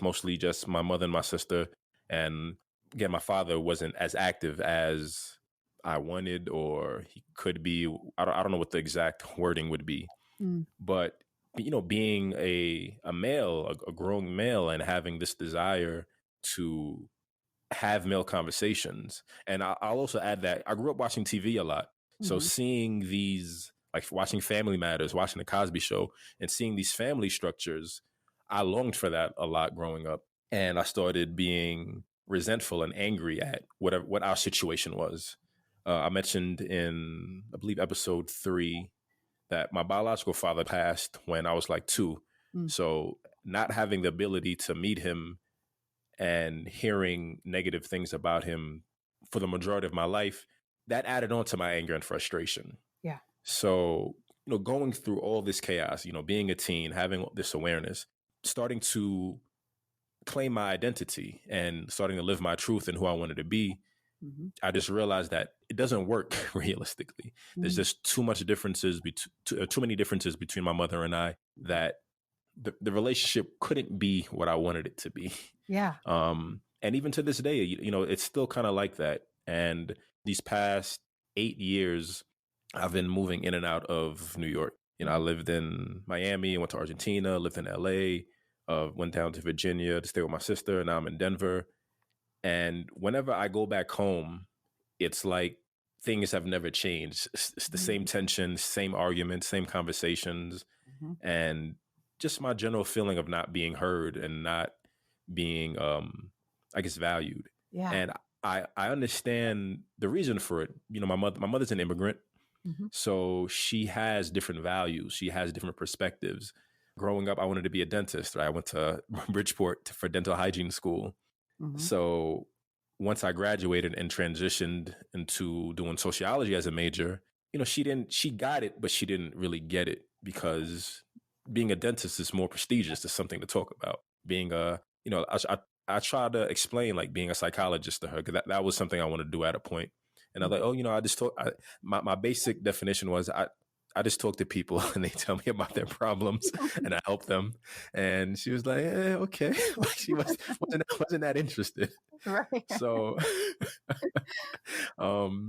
mostly just my mother and my sister. And again, my father wasn't as active as I wanted, or he could be. I don't know what the exact wording would be, but being a male, a growing male, and having this desire to have male conversations. And I'll also add that I grew up watching TV a lot, so seeing these, like watching Family Matters, watching the Cosby Show, and seeing these family structures, I longed for that a lot growing up, and I started being resentful and angry at what our situation was. I mentioned in, I believe, episode 3 that my biological father passed when I was like 2. So not having the ability to meet him and hearing negative things about him for the majority of my life, that added on to my anger and frustration. Yeah. So, going through all this chaos, being a teen, having this awareness, starting to claim my identity and starting to live my truth and who I wanted to be, I just realized that it doesn't work realistically. There's just too many differences between my mother and I, that the relationship couldn't be what I wanted it to be. Yeah. And even to this day, it's still kind of like that. And these past 8 years, I've been moving in and out of New York. I lived in Miami, went to Argentina, lived in LA, went down to Virginia to stay with my sister, and now I'm in Denver. And whenever I go back home, it's like things have never changed. It's the same tension, same arguments, same conversations, and just my general feeling of not being heard and not being, I guess, valued. Yeah. And I understand the reason for it. My mother's an immigrant, so she has different values. She has different perspectives. Growing up, I wanted to be a dentist. Right? I went to Bridgeport for dental hygiene school. So once I graduated and transitioned into doing sociology as a major, she got it, but she didn't really get it, because being a dentist is more prestigious. It's something to talk about. Being I tried to explain like being a psychologist to her, because that was something I wanted to do at a point. And I was like, I just talk. My basic definition was I just talk to people and they tell me about their problems and I help them. And she was like, okay. She wasn't that interested. Right. So, over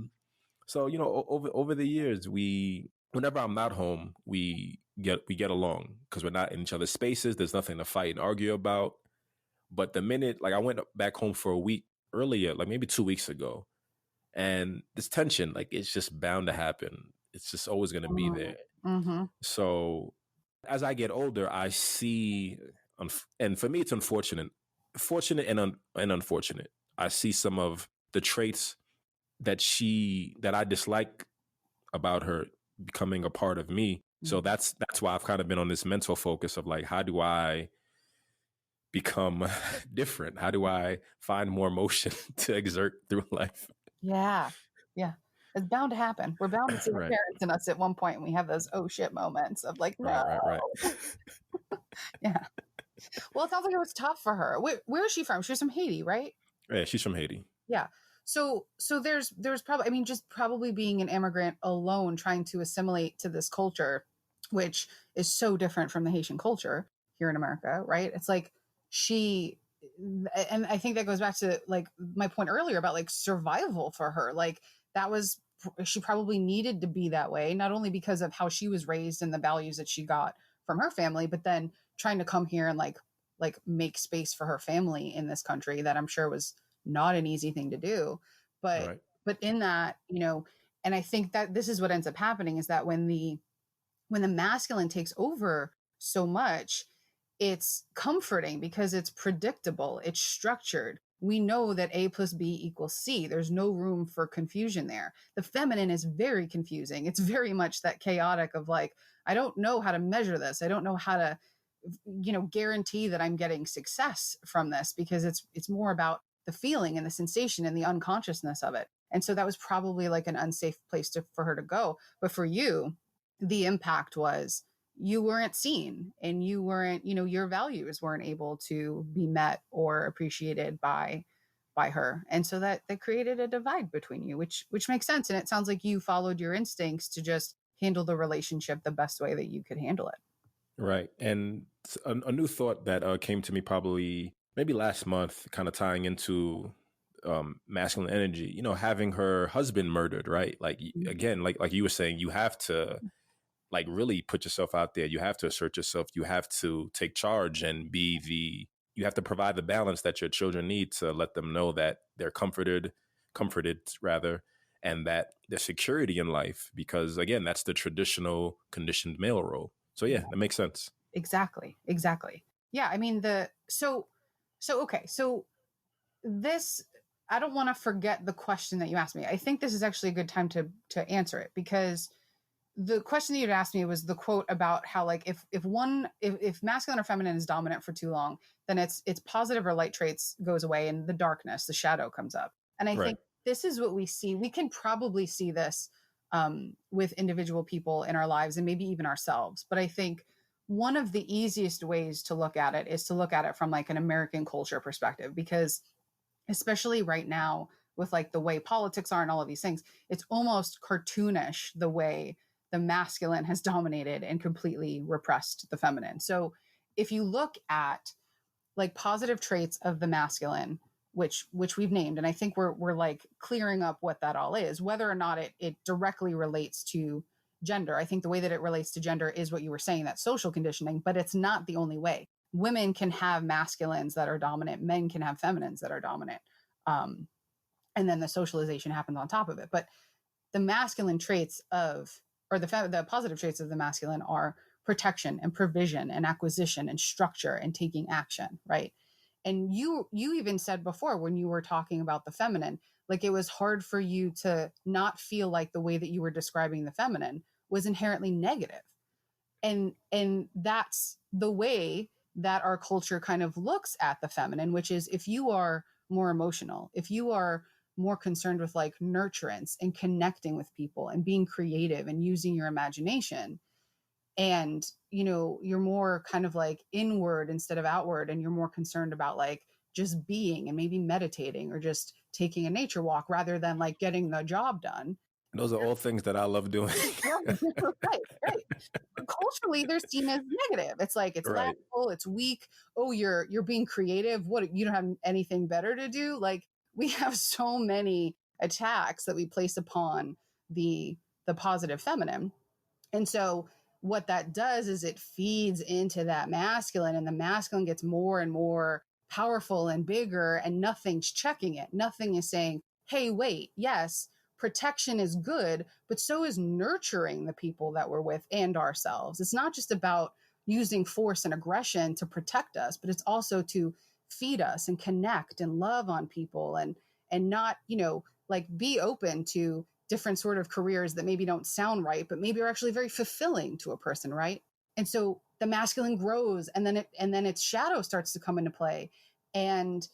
the years, whenever I'm not home, we get along because we're not in each other's spaces. There's nothing to fight and argue about. But the minute, like, I went back home for a week earlier, like maybe 2 weeks ago, and this tension, like, it's just bound to happen. It's just always going to be there. So as I get older, I see, and for me, it's fortunate and unfortunate. I see some of the traits that I dislike about her becoming a part of me. So that's why I've kind of been on this mental focus of like, how do I become different? How do I find more emotion to exert through life? Yeah. It's bound to happen. We're bound to see our parents in us at one point, and we have those oh shit moments of like, no. Right. Yeah. Well, it sounds like it was tough for her. Where is she from? She's from Haiti, right? Yeah, she's from Haiti. Yeah. So there's probably, I mean, just probably being an immigrant alone, trying to assimilate to this culture, which is so different from the Haitian culture here in America, right? It's like and I think that goes back to like my point earlier about like survival for her. Like she probably needed to be that way, not only because of how she was raised and the values that she got from her family, but then trying to come here and like make space for her family in this country that I'm sure was not an easy thing to do. But in that, And I think that this is what ends up happening, is that when the masculine takes over so much, it's comforting because it's predictable, it's structured. We know that A plus B equals C. There's no room for confusion there. The feminine is very confusing. It's very much that chaotic of like, I don't know how to measure this. I don't know how to, guarantee that I'm getting success from this, because it's more about the feeling and the sensation and the unconsciousness of it. And so that was probably like an unsafe place for her to go. But for you, the impact was you weren't seen, and you weren't, your values weren't able to be met or appreciated by her. And so that created a divide between you, which makes sense. And it sounds like you followed your instincts to just handle the relationship the best way that you could handle it. Right. And a new thought that came to me probably maybe last month, kind of tying into masculine energy, having her husband murdered, right? Like, again, like you were saying, you have to like really put yourself out there. You have to assert yourself. You have to take charge and you have to provide the balance that your children need to let them know that they're comforted rather, and that there's security in life, because again, that's the traditional conditioned male role. So yeah, that makes sense. Exactly. Yeah. I mean, okay. So this, I don't want to forget the question that you asked me. I think this is actually a good time to answer it, because the question that you'd asked me was the quote about how, like, if masculine or feminine is dominant for too long, then its positive or light traits goes away, and the darkness, the shadow comes up. And I think this is what we see. We can probably see this with individual people in our lives, and maybe even ourselves. But I think one of the easiest ways to look at it is to look at it from like an American culture perspective, because especially right now with like the way politics are and all of these things, it's almost cartoonish the way the masculine has dominated and completely repressed the feminine. So if you look at like positive traits of the masculine, which we've named, and I think we're like clearing up what that all is, whether or not it directly relates to gender. I think the way that it relates to gender is what you were saying, that social conditioning, but it's not the only way. Women can have masculines that are dominant, men can have feminines that are dominant. And then the socialization happens on top of it. But the masculine traits the positive traits of the masculine are protection and provision and acquisition and structure and taking action, right? And you even said before, when you were talking about the feminine, like it was hard for you to not feel like the way that you were describing the feminine was inherently negative. And that's the way that our culture kind of looks at the feminine, which is, if you are more emotional, if you are more concerned with like nurturance and connecting with people and being creative and using your imagination, and you're more kind of like inward instead of outward, and you're more concerned about like just being and maybe meditating or just taking a nature walk rather than like getting the job done. Those are all things that I love doing. right. Culturally, they're seen as negative. It's like, it's laughable, it's weak. Oh, you're being creative. What, you don't have anything better to do? Like, we have so many attacks that we place upon the positive feminine. And so what that does is it feeds into that masculine, and the masculine gets more and more powerful and bigger, and nothing's checking it. Nothing is saying, hey, wait, yes, protection is good, but so is nurturing the people that we're with and ourselves. It's not just about using force and aggression to protect us, but it's also to feed us and connect and love on people, and not, like be open to different sort of careers that maybe don't sound right, but maybe are actually very fulfilling to a person, right? And so the masculine grows, and then its shadow starts to come into play, and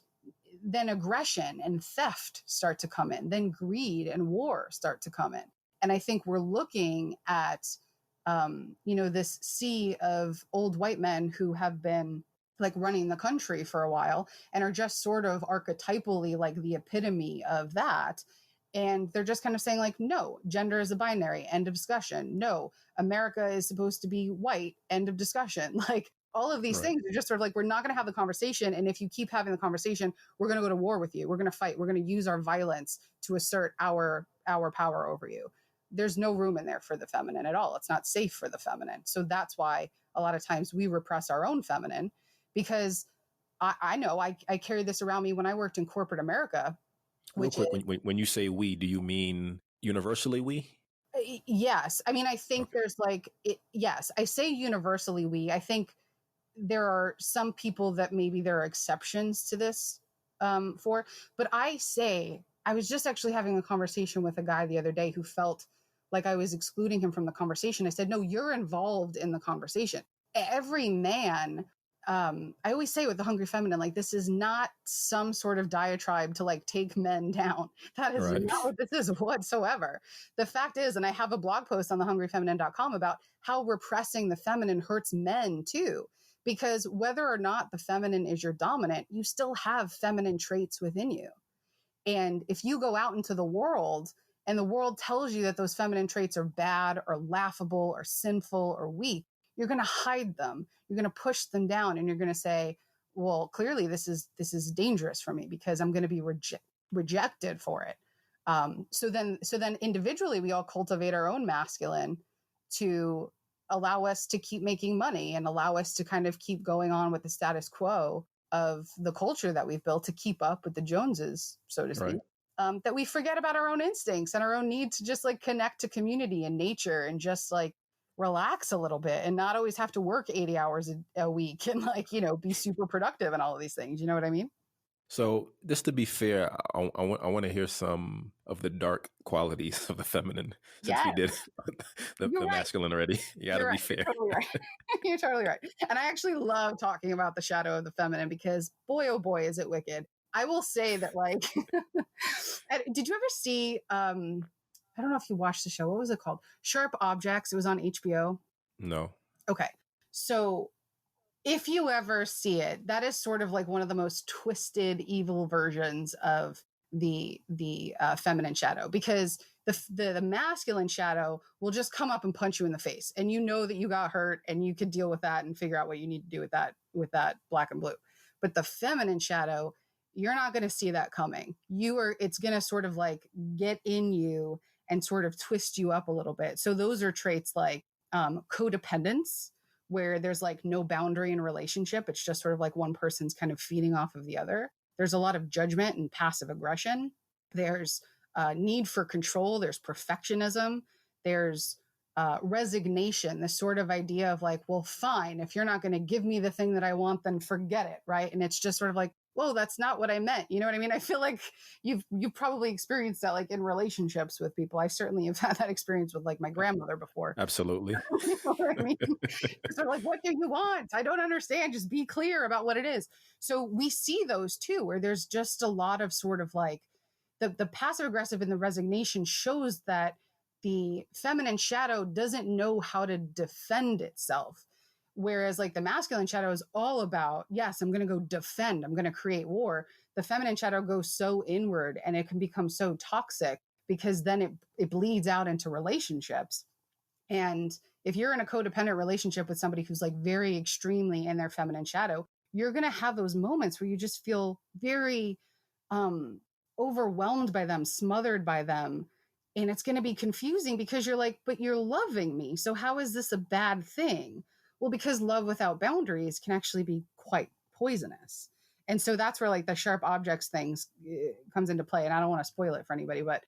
then aggression and theft start to come in, then greed and war start to come in. And I think we're looking at this sea of old white men who have been like running the country for a while and are just sort of archetypally like the epitome of that. And they're just kind of saying like, no, gender is a binary, end of discussion. No, America is supposed to be white, end of discussion. Like, all of these things are just sort of like, we're not going to have the conversation. And if you keep having the conversation, we're going to go to war with you. We're going to fight. We're going to use our violence to assert our power over you. There's no room in there for the feminine at all. It's not safe for the feminine. So that's why a lot of times we repress our own feminine, because I know I carry this around me when I worked in corporate America. Real quick, when you say we, do you mean Universally, we. Yes. I mean, I think Okay. there's like, yes, I say universally we. I think there are some people that maybe there are exceptions to this for, but I was just actually having a conversation with a guy the other day who felt like I was excluding him from the conversation. I said, no, you're involved in the conversation. Every man, I always say with the Hungry Feminine, like, this is not some sort of diatribe to like take men down. That is Right. not what this is whatsoever. The fact is, and I have a blog post on thehungryfeminine.com about how repressing the feminine hurts men too, because whether or not the feminine is your dominant, you still have feminine traits within you. And if you go out into the world and the world tells you that those feminine traits are bad or laughable or sinful or weak, you're going to hide them. You're going to push them down, and you're going to say, well, clearly this is dangerous for me because I'm going to be rejected for it. So then individually, we all cultivate our own masculine to allow us to keep making money and allow us to kind of keep going on with the status quo of the culture that we've built to keep up with the Joneses, so to speak. Right. That we forget about our own instincts and our own need to just like connect to community and nature and just like relax a little bit and not always have to work 80 hours a week and like, be super productive and all of these things. You know what I mean? So, just to be fair, I want to hear some of the dark qualities of the feminine, since we Yes, did you're the right. masculine already. You got to You're be right. fair. You're totally right. You're totally right. And I actually love talking about the shadow of the feminine because boy, oh boy, is it wicked. I will say that, like, did you ever see, I don't know if you watched the show. What was it called? Sharp Objects. It was on HBO. No. Okay. So if you ever see it, that is sort of like one of the most twisted, evil versions of the feminine shadow, because the masculine shadow will just come up and punch you in the face, and you know that you got hurt, and you could deal with that and figure out what you need to do with that black and blue. But the feminine shadow, you're not going to see that coming. It's going to sort of like get in you and sort of twist you up a little bit. So those are traits like codependence, where there's like no boundary in a relationship. It's just sort of like one person's kind of feeding off of the other. There's a lot of judgment and passive aggression. There's need for control. There's perfectionism. There's resignation, this sort of idea of like, well, fine, if you're not going to give me the thing that I want, then forget it, right? And it's just sort of like, whoa, that's not what I meant. You know what I mean? I feel like you've probably experienced that, like in relationships with people. I certainly have had that experience with like my grandmother before. Absolutely. You know what I mean? They're like, what do you want? I don't understand. Just be clear about what it is. So we see those too, where there's just a lot of sort of like the passive aggressive and the resignation shows that the feminine shadow doesn't know how to defend itself. Whereas like the masculine shadow is all about, yes, I'm going to go defend, I'm going to create war. The feminine shadow goes so inward, and it can become so toxic because then it bleeds out into relationships. And if you're in a codependent relationship with somebody who's like very extremely in their feminine shadow, you're going to have those moments where you just feel very overwhelmed by them, smothered by them. And it's going to be confusing because you're like, but you're loving me. So how is this a bad thing? Well, because love without boundaries can actually be quite poisonous. And so that's where like the sharp objects things comes into play. And I don't want to spoil it for anybody, but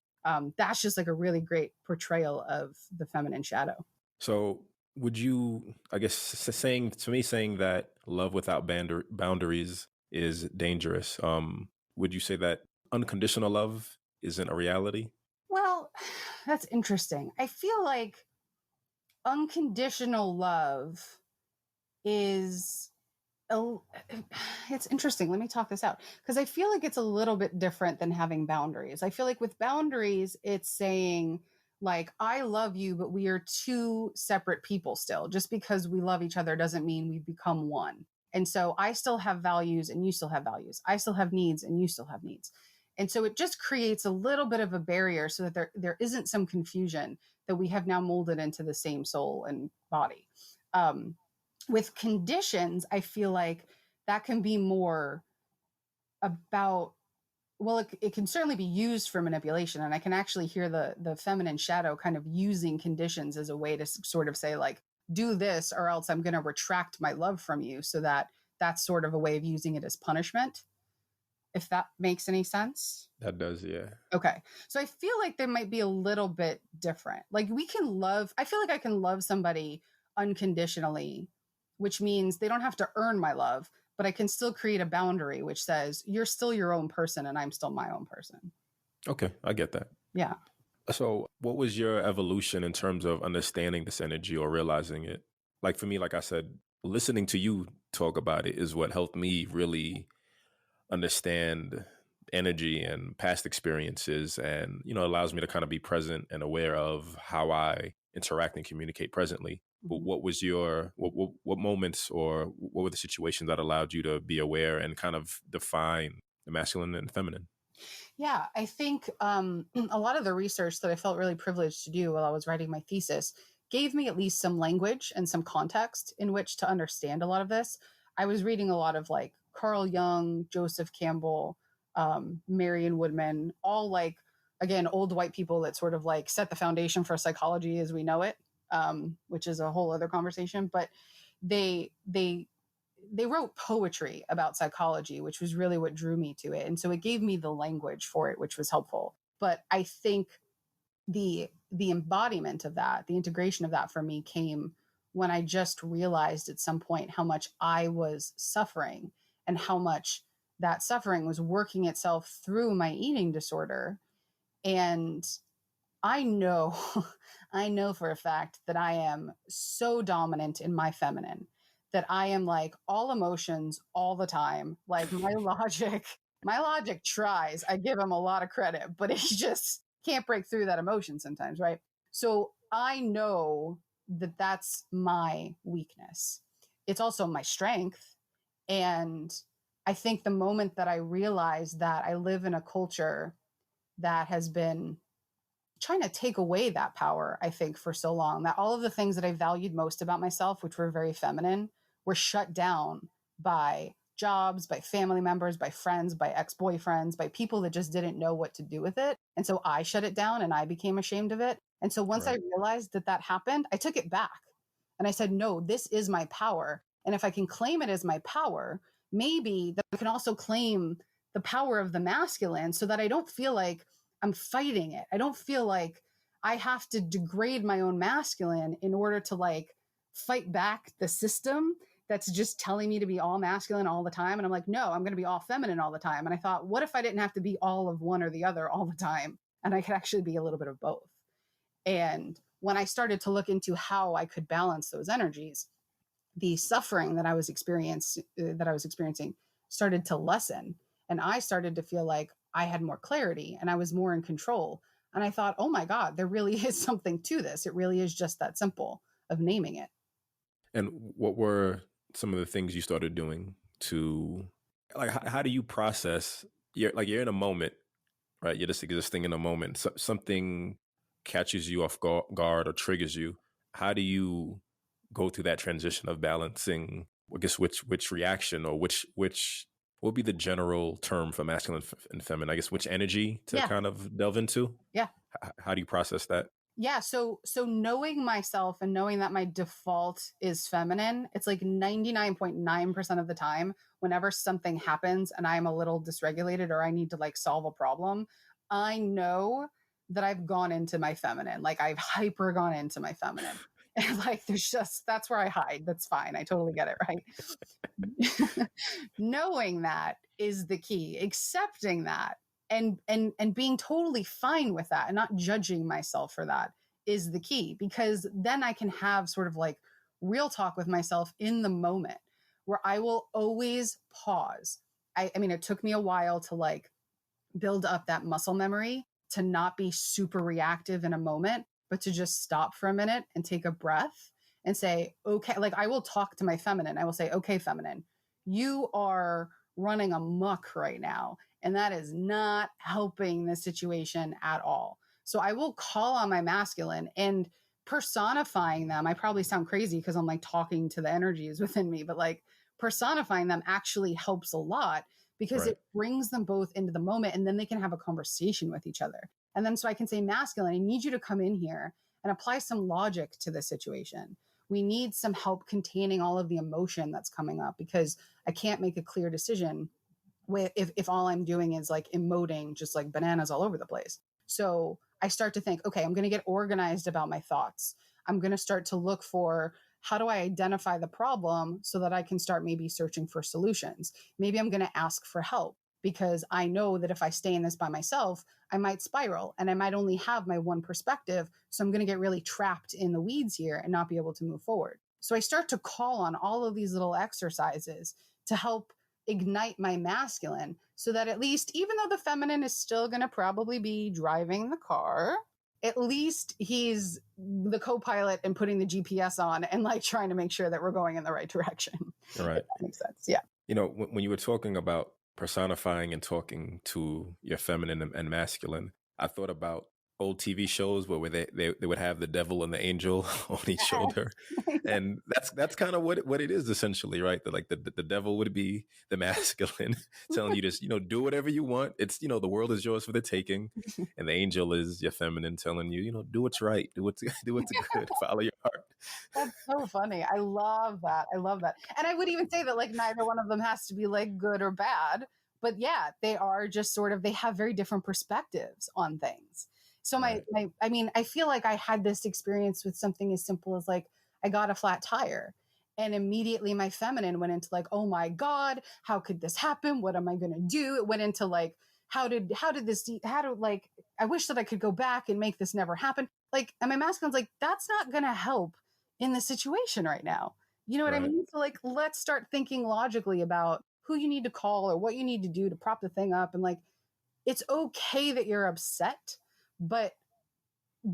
that's just like a really great portrayal of the feminine shadow. So, would you, I guess, saying that love without boundaries is dangerous? Would you say that unconditional love isn't a reality? Well, that's interesting. I feel like unconditional love is it's interesting. Let me talk this out, because I feel like it's a little bit different than having boundaries. I feel like with boundaries, it's saying like, I love you, but we are two separate people still. Just because we love each other doesn't mean we become one. And so I still have values and you still have values. I still have needs and you still have needs. And so it just creates a little bit of a barrier so that there isn't some confusion that we have now molded into the same soul and body. With conditions, I feel like that can be more about, well, it can certainly be used for manipulation. And I can actually hear the feminine shadow kind of using conditions as a way to sort of say like, do this or else I'm going to retract my love from you. So that's sort of a way of using it as punishment. if that makes any sense. That does, yeah. Okay. So I feel like they might be a little bit different. Like I feel like I can love somebody unconditionally, which means they don't have to earn my love, but I can still create a boundary which says you're still your own person and I'm still my own person. Okay, I get that. Yeah. So, what was your evolution in terms of understanding this energy or realizing it? Like for me, like I said, listening to you talk about it is what helped me really understand energy and past experiences, and allows me to kind of be present and aware of how I interact and communicate presently. But what was your what moments or what were the situations that allowed you to be aware and kind of define the masculine and feminine? Yeah, I think a lot of the research that I felt really privileged to do while I was writing my thesis gave me at least some language and some context in which to understand a lot of this. I was reading a lot of like Carl Jung, Joseph Campbell, Marion Woodman, all like, again, old white people that sort of like set the foundation for psychology as we know it, which is a whole other conversation. But they they wrote poetry about psychology, which was really what drew me to it. And so it gave me the language for it, which was helpful. But I think the embodiment of that, the integration of that for me came when I just realized at some point how much I was suffering and how much that suffering was working itself through my eating disorder. And I know, I know for a fact that I am so dominant in my feminine that I am like all emotions all the time. Like my logic tries. I give him a lot of credit, but he just can't break through that emotion sometimes, right? So I know that that's my weakness. It's also my strength. And I think the moment that I realized that I live in a culture that has been trying to take away that power, I think, for so long, that all of the things that I valued most about myself, which were very feminine, were shut down by jobs, by family members, by friends, by ex-boyfriends, by people that just didn't know what to do with it. And so I shut it down and I became ashamed of it. And so once I Right. realized that that happened, I took it back and I said, no, this is my power. And if I can claim it as my power, maybe that I can also claim the power of the masculine so that I don't feel like I'm fighting it. I don't feel like I have to degrade my own masculine in order to like fight back the system that's just telling me to be all masculine all the time. And I'm like, no, I'm going to be all feminine all the time. And I thought, what if I didn't have to be all of one or the other all the time? And I could actually be a little bit of both. And when I started to look into how I could balance those energies, the suffering that I was experiencing started to lessen. And I started to feel like I had more clarity and I was more in control. And I thought, oh my God, there really is something to this. It really is just that simple of naming it. And what were some of the things you started doing to, like, how do you process? You're in a moment, right? You're just existing in a moment. So, something catches you off guard or triggers you. How do you go through that transition of balancing? I guess which reaction or which what would be the general term for masculine and feminine? I guess which energy to Yeah. kind of delve into. Yeah. How do you process that? Yeah, so knowing myself and knowing that my default is feminine, it's like 99.9% of the time whenever something happens and I'm a little dysregulated or I need to like solve a problem, I know that I've gone into my feminine. Like I've hyper gone into my feminine. And like that's where I hide. That's fine. I totally get it, right? Knowing that is the key. Accepting that and being totally fine with that and not judging myself for that is the key, because then I can have sort of like real talk with myself in the moment where I will always pause. I mean, it took me a while to like build up that muscle memory to not be super reactive in a moment, but to just stop for a minute and take a breath and say, okay, like I will talk to my feminine. I will say, okay, feminine, you are running amok right now. And that is not helping the situation at all. So I will call on my masculine and personifying them. I probably sound crazy because I'm like talking to the energies within me, but like personifying them actually helps a lot because Right. it brings them both into the moment and then they can have a conversation with each other. And then so I can say, masculine, I need you to come in here and apply some logic to the situation. We need some help containing all of the emotion that's coming up because I can't make a clear decision if all I'm doing is like emoting just like bananas all over the place. So I start to think, okay, I'm going to get organized about my thoughts. I'm going to start to look for, how do I identify the problem so that I can start maybe searching for solutions? Maybe I'm going to ask for help, because I know that if I stay in this by myself, I might spiral and I might only have my one perspective. So I'm going to get really trapped in the weeds here and not be able to move forward. So I start to call on all of these little exercises to help ignite my masculine, so that at least, even though the feminine is still going to probably be driving the car, at least he's the co-pilot and putting the GPS on and like trying to make sure that we're going in the right direction. Right. If that makes sense. Yeah. You know, when you were talking about personifying and talking to your feminine and masculine, I thought about old TV shows where they would have the devil and the angel on each shoulder. And that's kind of what it is essentially, right? That like the devil would be the masculine telling you just, do whatever you want. It's, the world is yours for the taking. And the angel is your feminine telling you, do what's right, do what's good, follow your heart. That's so funny. I love that. I love that. And I would even say that like neither one of them has to be like good or bad, but yeah, they are just sort of, they have very different perspectives on things. So Right. I mean, I feel like I had this experience with something as simple as like, I got a flat tire, and immediately my feminine went into like, oh my God, how could this happen? What am I going to do? It went into like, like, I wish that I could go back and make this never happen. Like, and my masculine's like, that's not going to help in the situation right now. You know what I Right. mean? So like, let's start thinking logically about who you need to call or what you need to do to prop the thing up. And like, it's okay that you're upset, but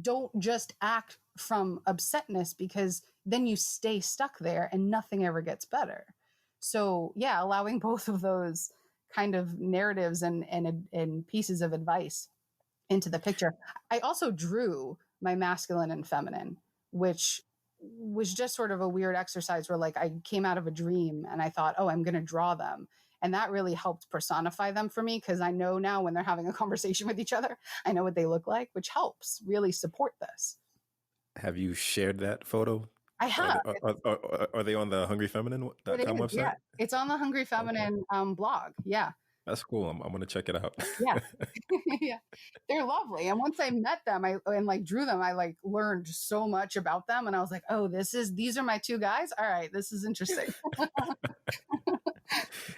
don't just act from upsetness, because then you stay stuck there and nothing ever gets better. So yeah, allowing both of those kind of narratives and pieces of advice into the picture. I also drew my masculine and feminine, which was just sort of a weird exercise where like I came out of a dream and I thought, oh, I'm going to draw them. And that really helped personify them for me, because I know now when they're having a conversation with each other, I know what they look like, which helps really support this. Have you shared that photo? I have. Are they on the It hungryfeminine.com is, yeah. website? It's on the Hungry Okay. Feminine blog. Yeah. That's cool. I'm going to check it out. Yeah. Yeah. They're lovely. And once I met them, and like drew them, I like learned so much about them. And I was like, oh, these are my two guys. All right. This is interesting.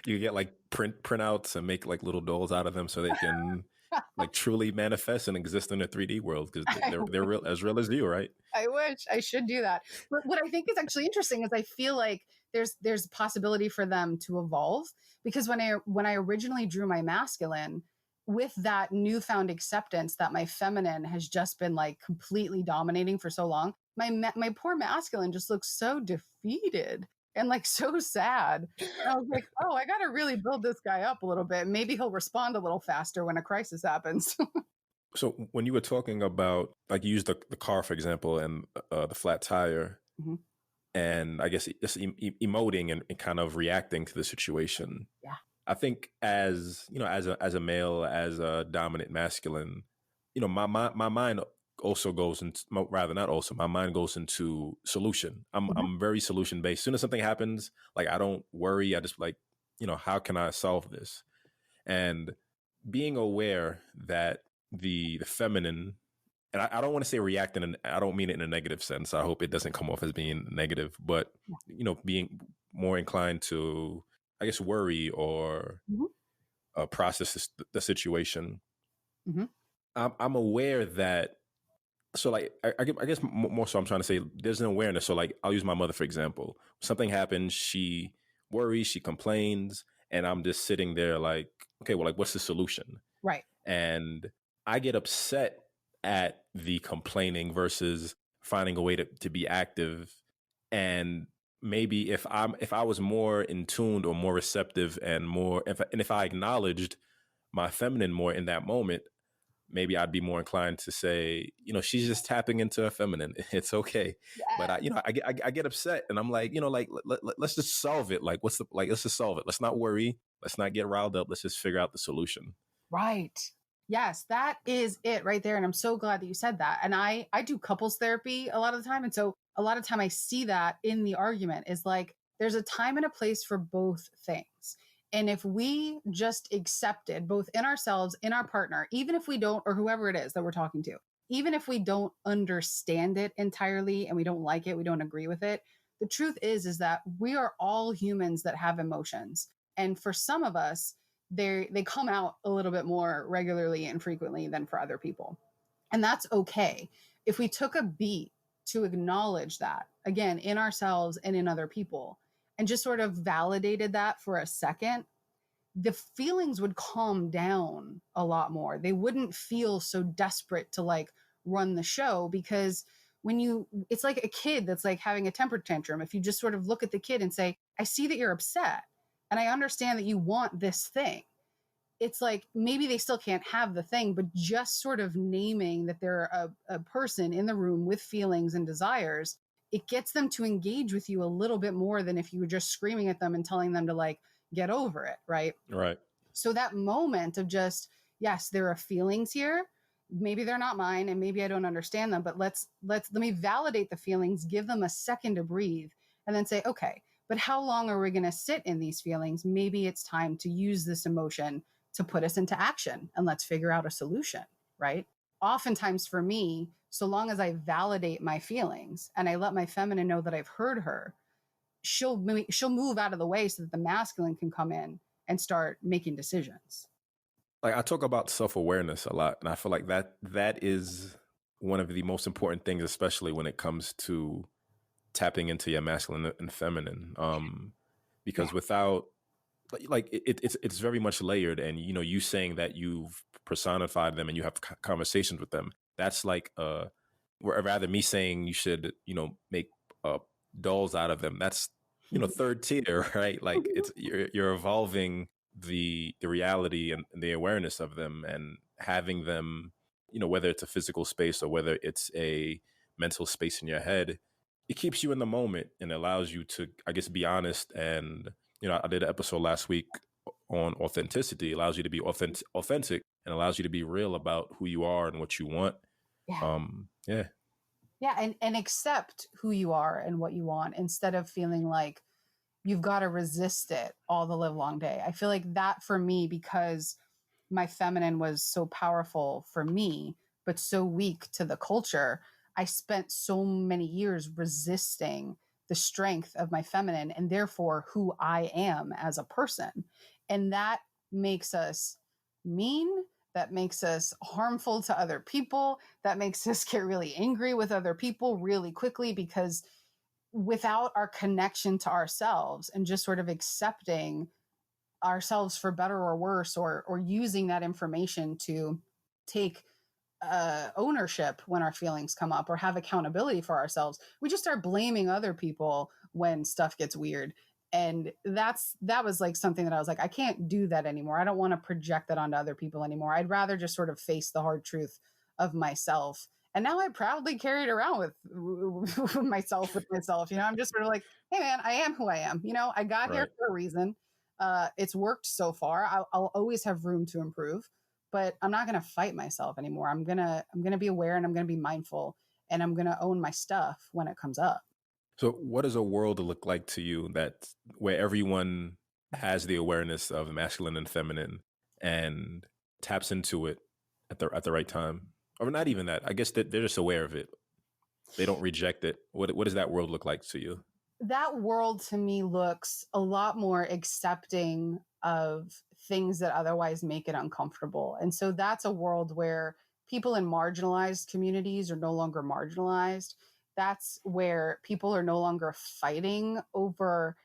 You get like printouts and make like little dolls out of them so they can like truly manifest and exist in a 3D world, because they're real as you, right? I wish I should do that. But what I think is actually interesting is I feel like there's a possibility for them to evolve, because when I originally drew my masculine, with that newfound acceptance that my feminine has just been like completely dominating for so long, my poor masculine just looks so defeated and like so sad. And I was like, oh, I got to really build this guy up a little bit. Maybe he'll respond a little faster when a crisis happens. So when you were talking about, like, you used the car, for example, and the flat tire, Mm-hmm. and I guess just emoting and kind of reacting to the situation. Yeah. I think as a male, as a dominant masculine, my mind also goes into, rather not also, my mind goes into solution. I'm very solution based. As soon as something happens, like, I don't worry. I just like, how can I solve this? And being aware that the feminine, and I don't want to say reacting, and I don't mean it in a negative sense. I hope it doesn't come off as being negative, but being more inclined to, I guess, worry or process the situation. Mm-hmm. I'm aware that. So like, I guess more so I'm trying to say there's an awareness. So like, I'll use my mother, for example. Something happens, she worries, she complains, and I'm just sitting there like, okay, well, like, what's the solution? Right. And I get upset at the complaining versus finding a way to be active. And maybe if I was more in tuned or more receptive and if I acknowledged my feminine more in that moment, maybe I'd be more inclined to say, she's just tapping into her feminine. It's okay. Yeah. But I get upset, and I'm like, let's just solve it. Like, let's just solve it. Let's not worry. Let's not get riled up. Let's just figure out the solution. Right. Yes, that is it right there. And I'm so glad that you said that. And I do couples therapy a lot of the time. And so a lot of time I see that in the argument is like, there's a time and a place for both things. And if we just accepted both in ourselves, in our partner, even if we don't, or whoever it is that we're talking to, even if we don't understand it entirely and we don't like it, we don't agree with it, the truth is that we are all humans that have emotions. And for some of us, they come out a little bit more regularly and frequently than for other people. And that's okay. If we took a beat to acknowledge that, again, in ourselves and in other people, and just sort of validated that for a second, the feelings would calm down a lot more. They wouldn't feel so desperate to like run the show, because it's like a kid that's like having a temper tantrum. If you just sort of look at the kid and say, I see that you're upset and I understand that you want this thing. It's like maybe they still can't have the thing, but just sort of naming that they're a person in the room with feelings and desires, it gets them to engage with you a little bit more than if you were just screaming at them and telling them to like get over it, right? Right. So that moment of just, yes, there are feelings here. Maybe they're not mine and maybe I don't understand them, but let me validate the feelings, give them a second to breathe, and then say, okay, but how long are we going to sit in these feelings? Maybe it's time to use this emotion to put us into action, and let's figure out a solution, right? Oftentimes for me, so long as I validate my feelings and I let my feminine know that I've heard her, she'll move out of the way so that the masculine can come in and start making decisions. Like, I talk about self-awareness a lot, and I feel like that is one of the most important things, especially when it comes to tapping into your masculine and feminine. Because without, like, it's very much layered, and you saying that you've personified them and you have conversations with them, that's like or rather me saying you should make dolls out of them, that's third tier, right? Like, it's you're evolving the reality and the awareness of them, and having them, whether it's a physical space or whether it's a mental space in your head, it keeps you in the moment and allows you to, I guess, be honest. And I did an episode last week on authenticity. It allows you to be authentic and allows you to be real about who you are and what you want. Yeah. Yeah, and accept who you are and what you want, instead of feeling like you've got to resist it all the live long day. I feel like that for me, because my feminine was so powerful for me, but so weak to the culture, I spent so many years resisting the strength of my feminine and therefore who I am as a person. And that makes us mean. That makes us harmful to other people. That makes us get really angry with other people really quickly, because without our connection to ourselves and just sort of accepting ourselves for better or worse, or using that information to take ownership when our feelings come up, or have accountability for ourselves, we just start blaming other people when stuff gets weird. And that was like something that I was like, I can't do that anymore. I don't want to project that onto other people anymore. I'd rather just sort of face the hard truth of myself. And now I proudly carry it around with myself. I'm just sort of like, hey man, I am who I am. I got here for a reason. It's worked so far. I'll always have room to improve, but I'm not going to fight myself anymore. I'm going to be aware, and I'm going to be mindful, and I'm going to own my stuff when it comes up. So what does a world look like to you where everyone has the awareness of masculine and feminine and taps into it at the right time? Or not even that. I guess that they're just aware of it. They don't reject it. What does that world look like to you? That world to me looks a lot more accepting of things that otherwise make it uncomfortable. And so that's a world where people in marginalized communities are no longer marginalized. That's where people are no longer fighting over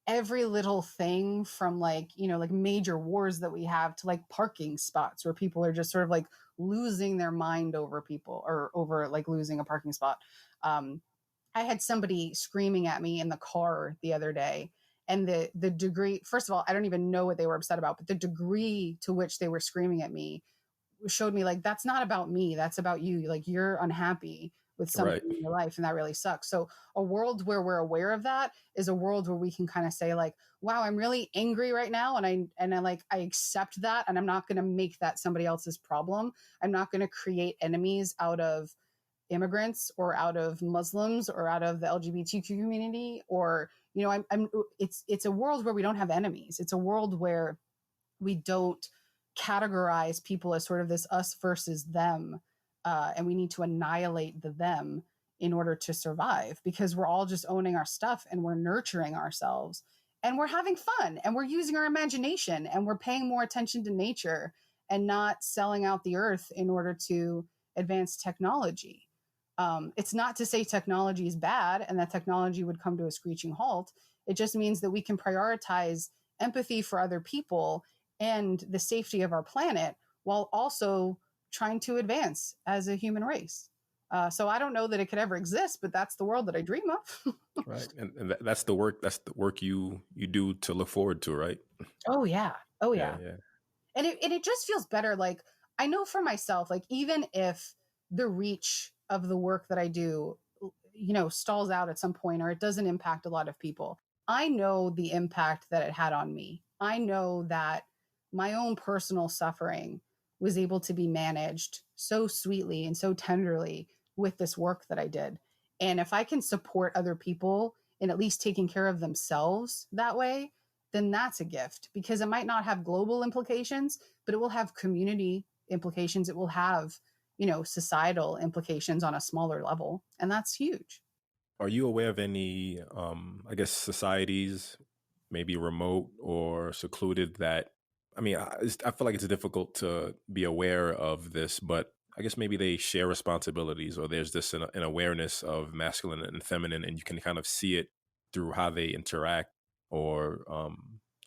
every little thing, from like major wars that we have, to like parking spots where people are just sort of like losing their mind over people, or over like losing a parking spot. I had somebody screaming at me in the car the other day, and the degree, first of all, I don't even know what they were upset about, but the degree to which they were screaming at me showed me like, that's not about me. That's about you. Like, you're unhappy with something in your life, and that really sucks. So a world where we're aware of that is a world where we can kind of say like, wow, I'm really angry right now. And I accept that. And I'm not going to make that somebody else's problem. I'm not going to create enemies out of immigrants or out of Muslims or out of the LGBTQ community, or, you know, it's a world where we don't have enemies. It's a world where we don't categorize people as sort of this us versus them. And we need to annihilate the them in order to survive, because we're all just owning our stuff and we're nurturing ourselves and we're having fun and we're using our imagination and we're paying more attention to nature and not selling out the earth in order to advance technology. It's not to say technology is bad and that technology would come to a screeching halt. It just means that we can prioritize empathy for other people and the safety of our planet while also trying to advance as a human race. So I don't know that it could ever exist, but that's the world that I dream of. Right. And that's the work. That's the work you do to look forward to, right? Oh yeah. Oh yeah. Yeah. And it just feels better. Like, I know for myself, like, even if the reach of the work that I do, you know, stalls out at some point or it doesn't impact a lot of people, I know the impact that it had on me. I know that my own personal suffering was able to be managed so sweetly and so tenderly with this work that I did. And if I can support other people in at least taking care of themselves that way, then that's a gift, because it might not have global implications, but it will have community implications. It will have, you know, societal implications on a smaller level. And that's huge. Are you aware of any, I guess, societies, maybe remote or secluded, that, I mean, I feel like it's difficult to be aware of this, but I guess maybe they share responsibilities, or there's this an awareness of masculine and feminine, and you can kind of see it through how they interact or,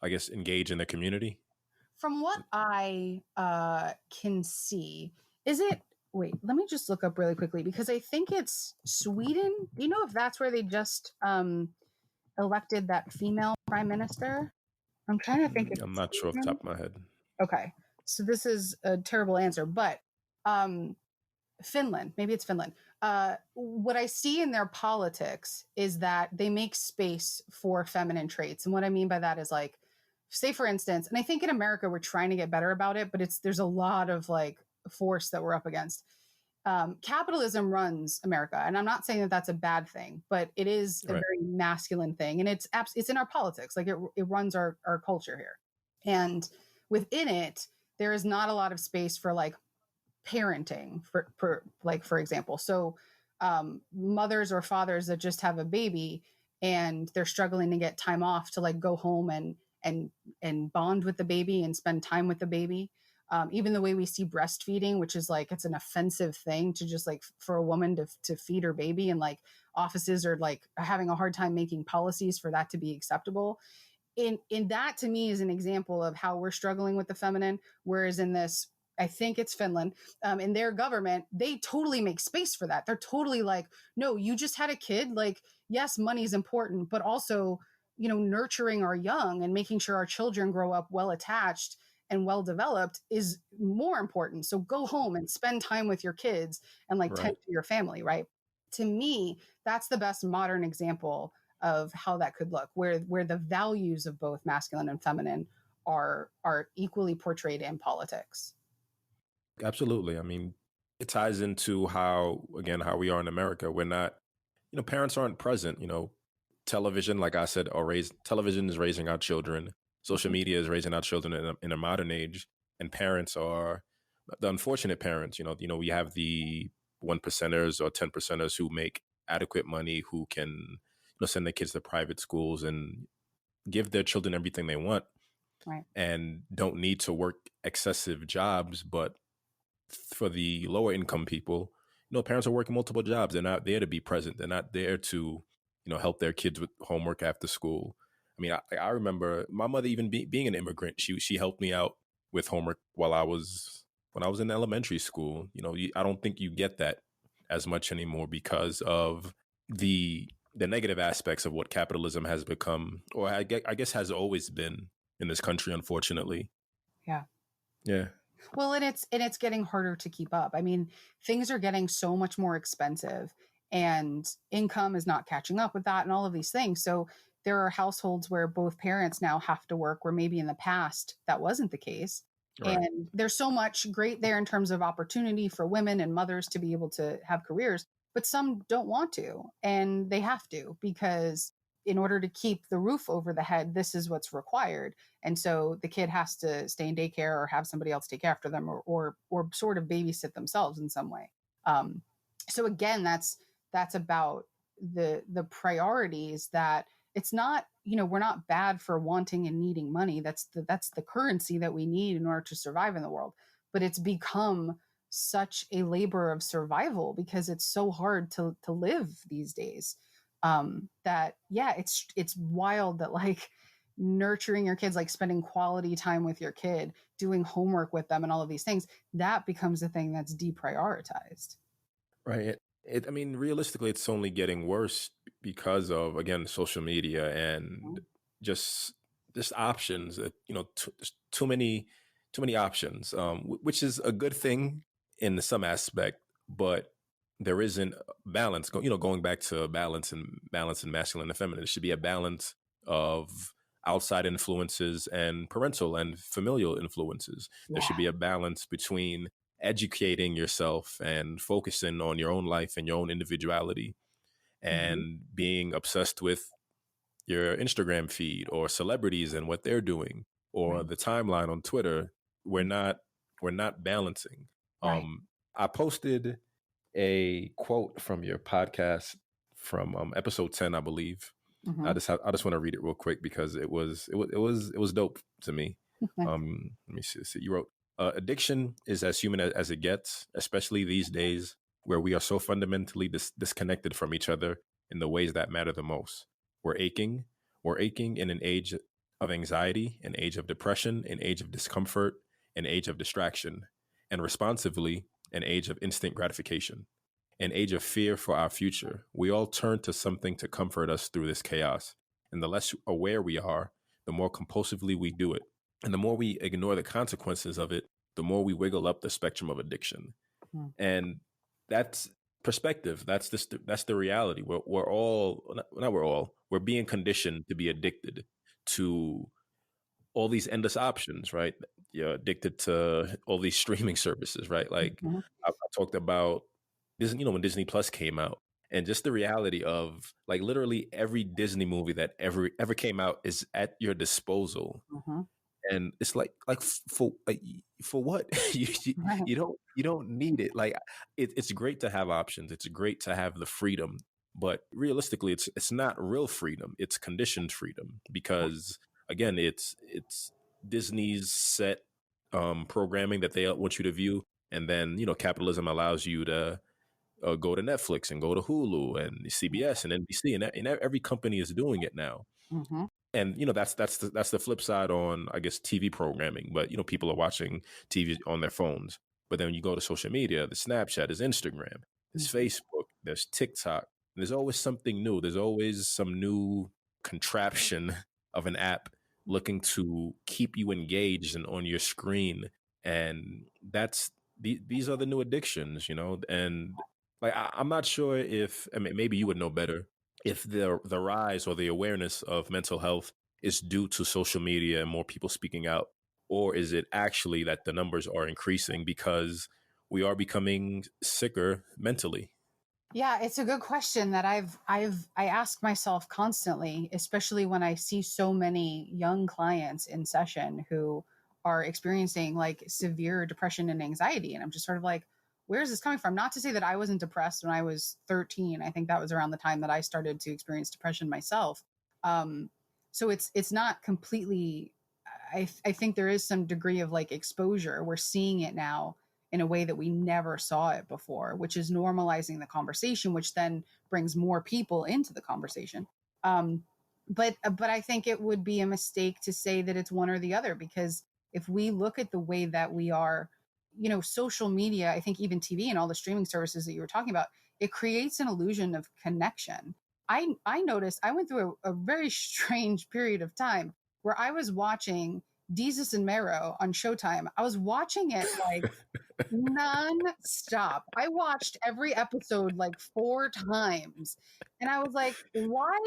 I guess, engage in the community? From what I can see, is it, wait, let me just look up really quickly, because I think it's Sweden. Do you know if that's where they just elected that female prime minister? I'm trying to think if I'm it's not sure off the Sweden. top of my head. Okay. So this is a terrible answer, but um, Finland, maybe it's Finland. What I see in their politics is that they make space for feminine traits. And what I mean by that is, like, say for instance, and I think in America we're trying to get better about it, but there's a lot of like force that we're up against. Capitalism runs America, and I'm not saying that that's a bad thing, but it is a Right. very masculine thing, and it's in our politics. Like, it runs our culture here, and within it, there is not a lot of space for like parenting, for example. So mothers or fathers that just have a baby and they're struggling to get time off to like go home and bond with the baby and spend time with the baby. Even the way we see breastfeeding, which is like, it's an offensive thing to just like for a woman to feed her baby, and like offices are like having a hard time making policies for that to be acceptable. In that, to me, is an example of how we're struggling with the feminine. Whereas in this, I think it's Finland, in their government, they totally make space for that. They're totally like, no, you just had a kid. Like, yes, money is important, but also, you know, nurturing our young and making sure our children grow up well attached and well developed is more important. So go home and spend time with your kids and like tend Right. to your family, right? To me, that's the best modern example of how that could look, where the values of both masculine and feminine are equally portrayed in politics. Absolutely. I mean, it ties into how, again, how we are in America. We're not, parents aren't present. Television, like I said, television is raising our children. Social Mhm. media is raising our children in a modern age, and parents are the unfortunate parents. We have the 1%ers or 10%ers who make adequate money, who can, send their kids to private schools and give their children everything they want, Right. and don't need to work excessive jobs. But for the lower income people, parents are working multiple jobs. They're not there to be present. They're not there to, help their kids with homework after school. I mean, I remember my mother even being an immigrant. She helped me out with homework when I was in elementary school. I don't think you get that as much anymore because of the negative aspects of what capitalism has become, or I guess has always been in this country, unfortunately. Yeah. Yeah. Well, and it's getting harder to keep up. I mean, things are getting so much more expensive, and income is not catching up with that, and all of these things. So there are households where both parents now have to work, where maybe in the past that wasn't the case. Right. And there's so much great there in terms of opportunity for women and mothers to be able to have careers, but some don't want to, and they have to, because in order to keep the roof over the head, this is what's required. And so the kid has to stay in daycare or have somebody else take after them, or sort of babysit themselves in some way. So again, that's about the priorities, that it's not, we're not bad for wanting and needing money. That's the currency that we need in order to survive in the world. But it's become such a labor of survival because it's so hard to live these days. That yeah, it's wild that like nurturing your kids, like spending quality time with your kid, doing homework with them, and all of these things, that becomes a thing that's deprioritized. Right. I mean, realistically, it's only getting worse because of, again, social media and just just options that, there's too many options, which is a good thing in some aspect, but there isn't balance. Going back to balance and masculine and feminine, there should be a balance of outside influences and parental and familial influences. There should be a balance between educating yourself and focusing on your own life and your own individuality, and being obsessed with your Instagram feed or celebrities and what they're doing, or the timeline on Twitter. We're not balancing. Right. I posted a quote from your podcast from episode 10, I believe. Mm-hmm. I just want to read it real quick because it was dope to me. Let me see. You wrote, addiction is as human as it gets, especially these days where we are so fundamentally disconnected from each other in the ways that matter the most. We're aching. We're aching in an age of anxiety, an age of depression, an age of discomfort, an age of distraction, and responsively, an age of instant gratification, an age of fear for our future. We all turn to something to comfort us through this chaos. And the less aware we are, the more compulsively we do it. And the more we ignore the consequences of it, the more we wiggle up the spectrum of addiction. And that's perspective. That's the reality. We're all, not we're all, we're being conditioned to be addicted to all these endless options, right? You're addicted to all these streaming services, right? Like I talked about Disney, when Disney Plus came out, and just the reality of like literally every Disney movie that ever came out is at your disposal. And it's for what you don't need it. Like it's great to have options. It's great to have the freedom, but realistically, it's not real freedom. It's conditioned freedom, because again, it's Disney's set programming that they want you to view, and then capitalism allows you to go to Netflix and go to Hulu and CBS and NBC, and every company is doing it now. And that's the flip side on, I guess, TV programming. But people are watching TV on their phones. But then you go to social media, there's Snapchat, there's Instagram, there's Facebook, there's TikTok. There's always something new. There's always some new contraption of an app looking to keep you engaged and on your screen. And these are the new addictions, and like I'm not sure if, I mean, maybe you would know better, if the rise or the awareness of mental health is due to social media and more people speaking out, or is it actually that the numbers are increasing because we are becoming sicker mentally? Yeah, it's a good question that I ask myself constantly, especially when I see so many young clients in session who are experiencing like severe depression and anxiety. And I'm just sort of like, where is this coming from? Not to say that I wasn't depressed when I was 13. I think that was around the time that I started to experience depression myself. So it's not completely, I think there is some degree of like exposure. We're seeing it now in a way that we never saw it before, which is normalizing the conversation, which then brings more people into the conversation. But I think it would be a mistake to say that it's one or the other, because if we look at the way that we are, social media, I think even TV and all the streaming services that you were talking about, it creates an illusion of connection. I noticed I went through a very strange period of time where I was watching Desus and Mero on Showtime. I was watching it like non-stop. I watched every episode like 4 times. And I was like, why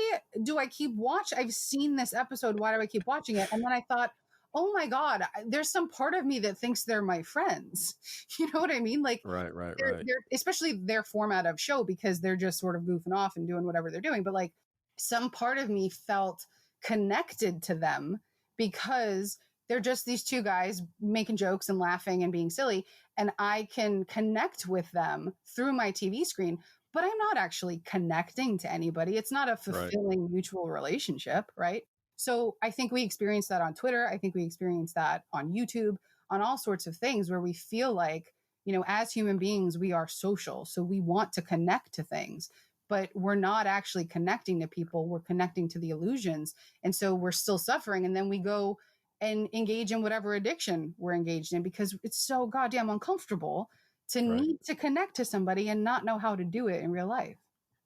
do I keep watching? I've seen this episode. Why do I keep watching it? And then I thought, oh my God, there's some part of me that thinks they're my friends. You know what I mean? Like, Right, right, right. they're especially their format of show, because they're just sort of goofing off and doing whatever they're doing. But like, some part of me felt connected to them because they're just these two guys making jokes and laughing and being silly. And I can connect with them through my TV screen, but I'm not actually connecting to anybody. It's not a fulfilling mutual relationship, right? So I think we experience that on Twitter. I think we experience that on YouTube, on all sorts of things where we feel like, you know, as human beings, we are social. So we want to connect to things, but we're not actually connecting to people. We're connecting to the illusions. And so we're still suffering. And then we go and engage in whatever addiction we're engaged in, because it's so goddamn uncomfortable to need to connect to somebody and not know how to do it in real life.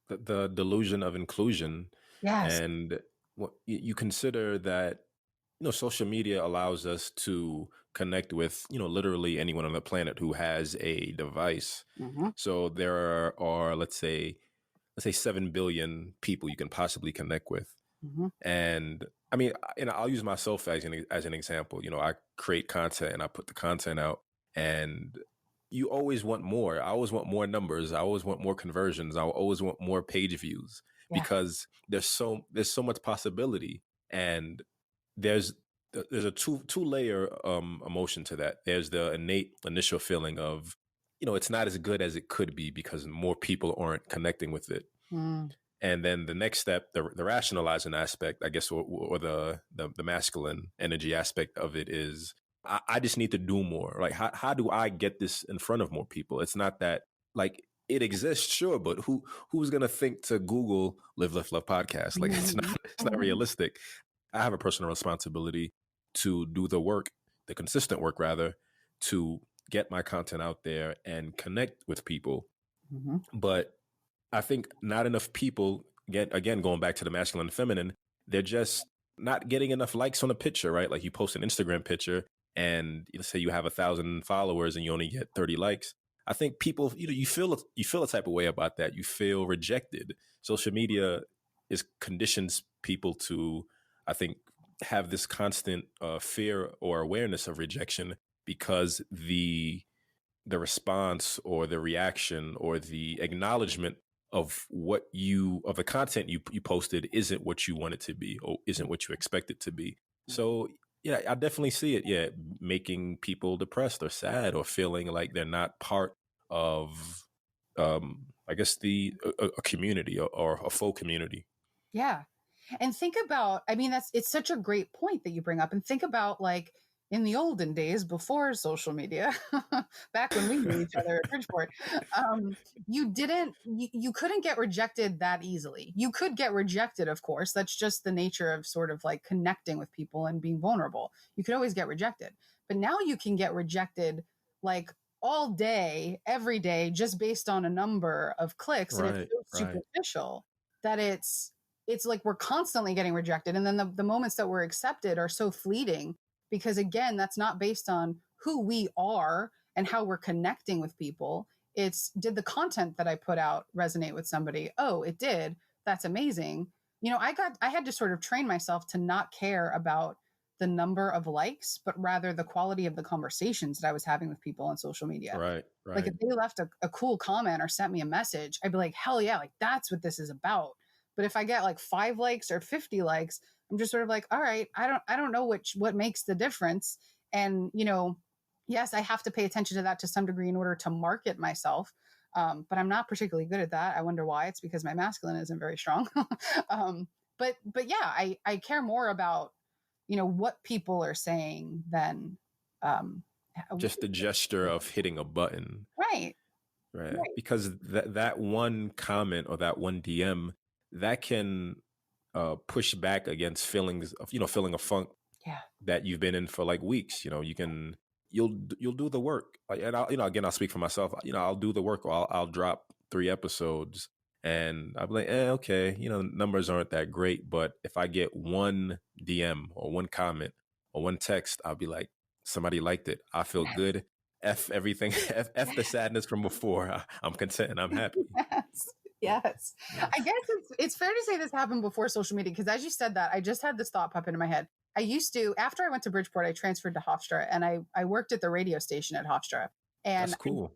The delusion of inclusion. Yes. And what you consider that, you know, social media allows us to connect with, you know, literally anyone on the planet who has a device. Mm-hmm. So there are, let's say 7 billion people you can possibly connect with. Mm-hmm. And I mean, and I'll use myself as an example. You know, I create content and I put the content out, and you always want more. I always want more numbers. I always want more conversions. I always want more page views, because there's so much possibility, and there's a two layer emotion to that. There's the innate initial feeling of, you know, it's not as good as it could be because more people aren't connecting with it. Mm. And then the next step, the rationalizing aspect, I guess, or the masculine energy aspect of it is, I just need to do more. Like, how do I get this in front of more people? It's not that, like, it exists, sure, but who's gonna think to Google Live, Lift, Love podcast? Like, it's not realistic. I have a personal responsibility to do the work, the consistent work rather, to get my content out there and connect with people. Mm-hmm. But I think not enough people, again, going back to the masculine and feminine, they're just not getting enough likes on a picture, right? Like, you post an Instagram picture and let's say you have 1,000 followers and you only get 30 likes. I think people, you know, you feel a type of way about that. You feel rejected. Social media conditions people to, I think, have this constant fear or awareness of rejection, because the response or the reaction or the acknowledgement of the content you posted isn't what you want it to be, or isn't what you expect it to be. So yeah, I definitely see it. Yeah, making people depressed or sad or feeling like they're not part of, I guess, a community or a full community. Yeah. And think about, I mean, it's such a great point that you bring up. And think about, like, in the olden days before social media, back when we knew each other at Bridgeport, you couldn't get rejected that easily. You could get rejected, of course. That's just the nature of sort of like connecting with people and being vulnerable. You could always get rejected. But now you can get rejected like all day, every day, just based on a number of clicks. And it's so superficial that it's like we're constantly getting rejected. And then the moments that we're accepted are so fleeting, because again, that's not based on who we are and how we're connecting with people. It's, did the content that I put out resonate with somebody? Oh, it did. That's amazing. You know, I had to sort of train myself to not care about the number of likes, but rather the quality of the conversations that I was having with people on social media. Right. Like, if they left a cool comment or sent me a message, I'd be like, hell yeah, like that's what this is about. But if I get like 5 likes or 50 likes, I'm just sort of like, all right, I don't know what makes the difference. And, you know, yes, I have to pay attention to that to some degree in order to market myself. But I'm not particularly good at that. I wonder why. It's because my masculine isn't very strong. But yeah, I care more about, you know, what people are saying than just the gesture of hitting a button. Right. Because that one comment or that one DM, that can push back against feelings of, you know, feeling a funk that you've been in for like weeks. You know, you'll do the work. Like, and I'll, you know, again, I'll speak for myself. You know, I'll do the work, or I'll drop 3 episodes and I'll be like, okay, you know, numbers aren't that great. But if I get one DM or one comment or one text, I'll be like, somebody liked it. I feel good. F everything. F the sadness from before. I'm content and I'm happy. Yes. I guess it's fair to say this happened before social media, because as you said that, I just had this thought pop into my head. I used to, after I went to Bridgeport, I transferred to Hofstra, and I worked at the radio station at Hofstra. And That's cool.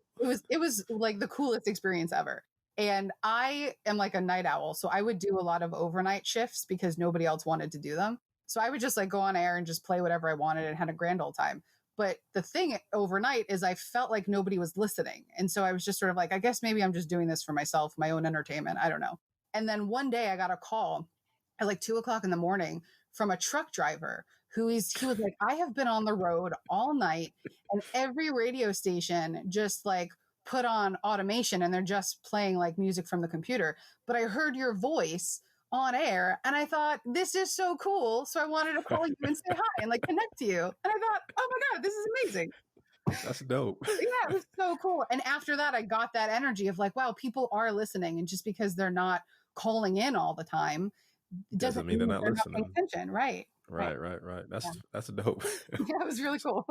it was like the coolest experience ever. And I am like a night owl. So I would do a lot of overnight shifts because nobody else wanted to do them. So I would just like go on air and just play whatever I wanted and had a grand old time. But the thing overnight is I felt like nobody was listening. And so I was just sort of like, I guess maybe I'm just doing this for myself, my own entertainment. I don't know. And then one day I got a call at like 2:00 in the morning from a truck driver he was like, I have been on the road all night and every radio station just like put on automation and they're just playing like music from the computer. But I heard your voice on air and I thought, this is so cool. So I wanted to call you and say hi and like connect to you. And I thought, oh my God, this is amazing. That's dope. Yeah, it was so cool. And after that, I got that energy of like, wow, people are listening. And just because they're not calling in all the time doesn't mean they're not they're listening. not paying attention. Right. Right. That's dope. Yeah, it was really cool.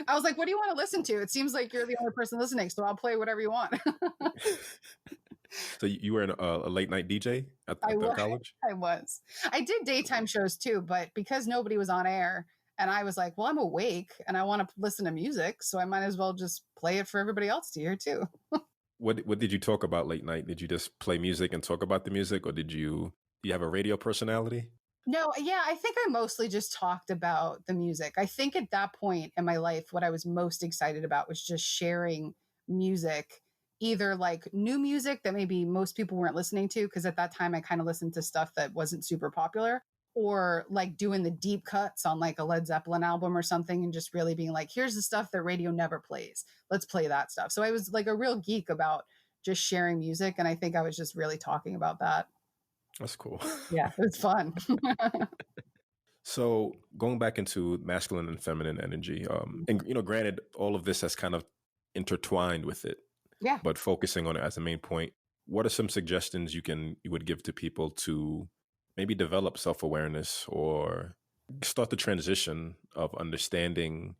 I was like, what do you want to listen to? It seems like you're the only person listening, so I'll play whatever you want. So you were a late night DJ at the college? I was. I did daytime shows too, but because nobody was on air and I was like, well, I'm awake and I want to listen to music, so I might as well just play it for everybody else to hear too. What did you talk about late night? Did you just play music and talk about the music, or do you have a radio personality? No, yeah, I think I mostly just talked about the music. I think at that point in my life, what I was most excited about was just sharing music, either like new music that maybe most people weren't listening to, because at that time I kind of listened to stuff that wasn't super popular, or like doing the deep cuts on like a Led Zeppelin album or something and just really being like, here's the stuff that radio never plays. Let's play that stuff. So I was like a real geek about just sharing music. And I think I was just really talking about that. That's cool. Yeah, it was fun. So going back into masculine and feminine energy, and granted, all of this has kind of intertwined with it. Yeah. But focusing on it as a main point, what are some suggestions you would give to people to maybe develop self-awareness or start the transition of understanding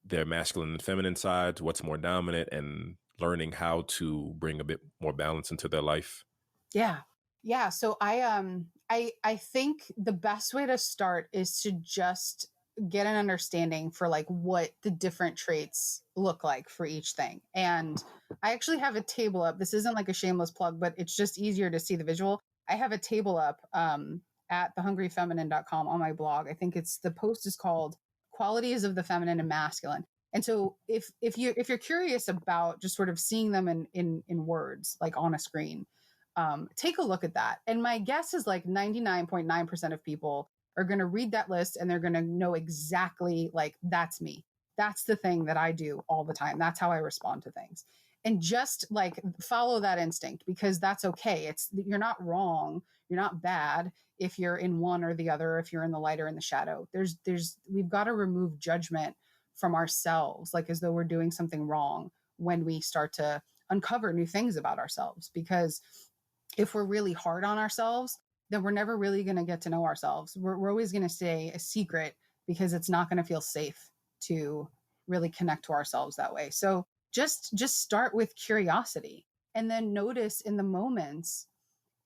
their masculine and feminine sides, what's more dominant, and learning how to bring a bit more balance into their life? Yeah. Yeah. So I think the best way to start is to just get an understanding for like what the different traits look like for each thing. And I actually have a table up. This isn't like a shameless plug, but it's just easier to see the visual. I have a table up at thehungryfeminine.com on my blog. I think the post is called Qualities of the Feminine and Masculine. And so if you're curious about just sort of seeing them in words, like on a screen, take a look at that. And my guess is like 99.9% of people are going to read that list and they're going to know exactly like, that's me. That's the thing that I do all the time. That's how I respond to things. And just like follow that instinct, because that's okay. You're not wrong. You're not bad if you're in one or the other, if you're in the light or in the shadow. We've got to remove judgment from ourselves, like as though we're doing something wrong when we start to uncover new things about ourselves. Because if we're really hard on ourselves, then we're never really going to get to know ourselves. We're always going to stay a secret because it's not going to feel safe to really connect to ourselves that way. So just start with curiosity and then notice in the moments.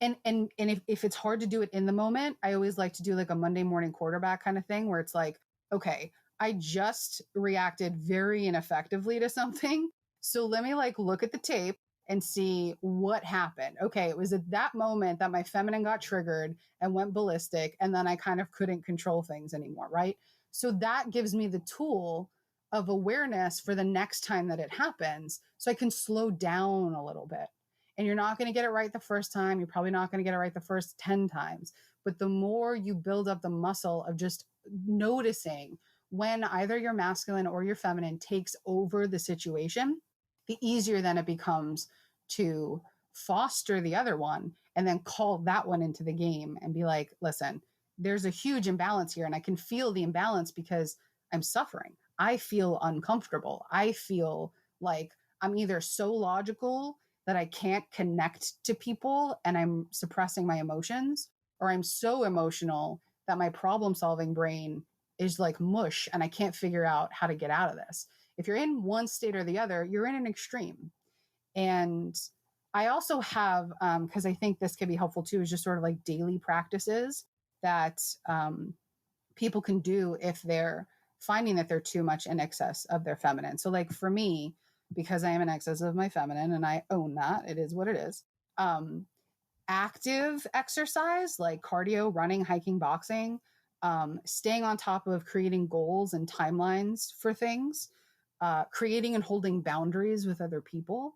And if it's hard to do it in the moment, I always like to do like a Monday morning quarterback kind of thing where it's like, okay, I just reacted very ineffectively to something. So let me like look at the tape and see what happened. Okay, it was at that moment that my feminine got triggered and went ballistic, and then I kind of couldn't control things anymore, right? So that gives me the tool of awareness for the next time that it happens, so I can slow down a little bit. And you're not going to get it right the first time. You're probably not going to get it right the first 10 times. But the more you build up the muscle of just noticing when either your masculine or your feminine takes over the situation, the easier then it becomes to foster the other one and then call that one into the game and be like, listen, there's a huge imbalance here. And I can feel the imbalance because I'm suffering. I feel uncomfortable. I feel like I'm either so logical that I can't connect to people and I'm suppressing my emotions, or I'm so emotional that my problem-solving brain is like mush and I can't figure out how to get out of this. If you're in one state or the other, you're in an extreme. And I also have, because I think this could be helpful too, is just sort of like daily practices that people can do if they're finding that they're too much in excess of their feminine. So like for me, because I am in excess of my feminine and I own that, it is what it is. Active exercise like cardio, running, hiking, boxing, staying on top of creating goals and timelines for things, creating and holding boundaries with other people,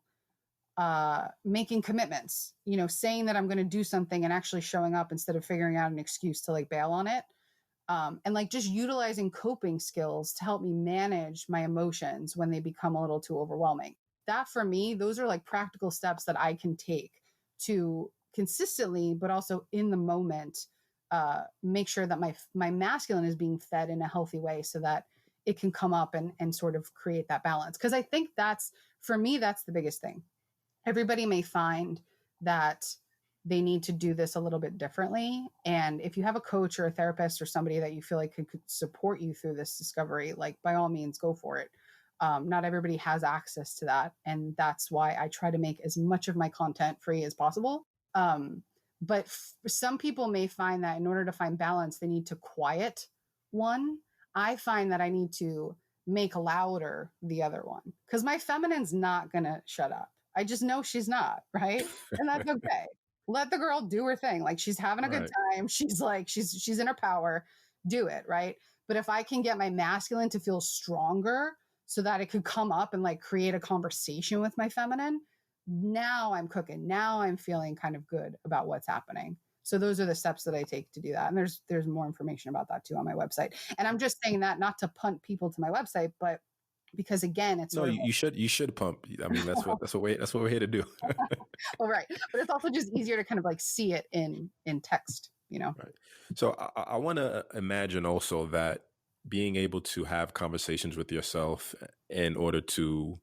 making commitments, saying that I'm going to do something and actually showing up instead of figuring out an excuse to like bail on it. And like just utilizing coping skills to help me manage my emotions when they become a little too overwhelming. That for me, those are like practical steps that I can take to consistently, but also in the moment, make sure that my masculine is being fed in a healthy way so that it can come up and sort of create that balance. Because I think for me, that's the biggest thing. Everybody may find that they need to do this a little bit differently. And if you have a coach or a therapist or somebody that you feel like could support you through this discovery, like by all means, go for it. Not everybody has access to that. And that's why I try to make as much of my content free as possible. But some people may find that in order to find balance, they need to quiet one. I find that I need to make louder the other one because my feminine's not going to shut up. I just know she's not, right? And that's okay. Let the girl do her thing. Like she's having a good time. She's like, she's in her power. Do it. Right. But if I can get my masculine to feel stronger so that it could come up and like create a conversation with my feminine, now I'm cooking. Now I'm feeling kind of good about what's happening. So those are the steps that I take to do that. And there's more information about that too on my website. And I'm just saying that not to punt people to my website, but because again, it's you should pump. I mean, that's what we're here to do. Well, right. But it's also just easier to kind of like see it in text, Right. So I want to imagine also that being able to have conversations with yourself in order to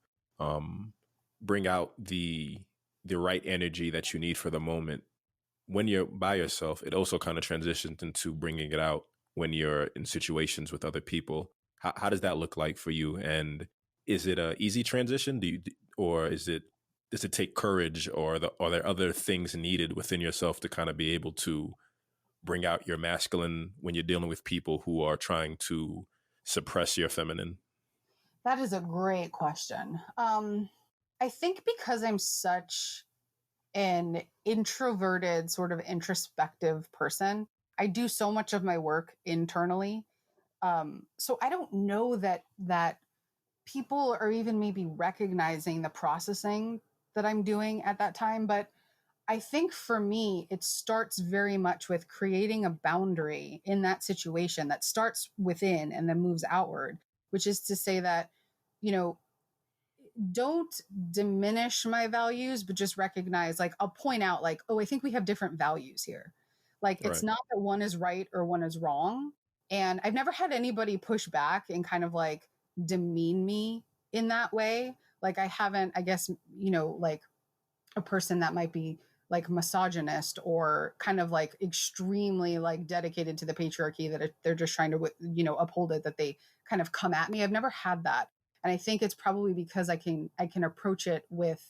bring out the right energy that you need for the moment when you're by yourself, it also kind of transitions into bringing it out when you're in situations with other people. How does that look like for you? And is it a easy transition? Does it take courage, or are there other things needed within yourself to kind of be able to bring out your masculine when you're dealing with people who are trying to suppress your feminine? That is a great question. I think because I'm such an introverted, sort of introspective person, I do so much of my work internally. So I don't know that people are even maybe recognizing the processing that I'm doing at that time. But I think for me, it starts very much with creating a boundary in that situation that starts within and then moves outward, which is to say that, don't diminish my values, but just recognize, like, I'll point out, like, oh, I think we have different values here. Like, it's not that one is right or one is wrong. And I've never had anybody push back and kind of like demean me in that way. Like I haven't, I guess, like a person that might be like misogynist or kind of like extremely like dedicated to the patriarchy that they're just trying to, uphold it, that they kind of come at me. I've never had that. And I think it's probably because I can approach it with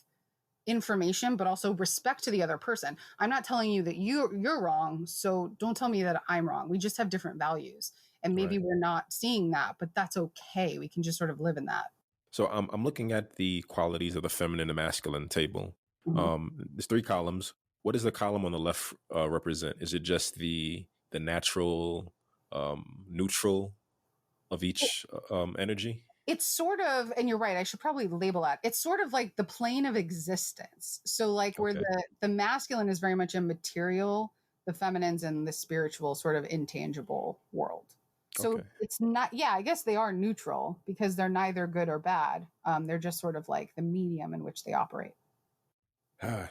information, but also respect to the other person. I'm not telling you that you're wrong, so don't tell me that I'm wrong. We just have different values, and maybe we're not seeing that, but that's okay. We can just sort of live in that. So I'm looking at the qualities of the feminine and masculine table. Mm-hmm. There's 3 columns. What does the column on the left represent? Is it just the natural neutral of each energy? It's sort of, and you're right, I should probably label that. It's sort of like the plane of existence. So like where the masculine is very much a material, the feminine's in the spiritual, sort of intangible world. So it's not, I guess they are neutral because they're neither good or bad. They're just sort of like the medium in which they operate.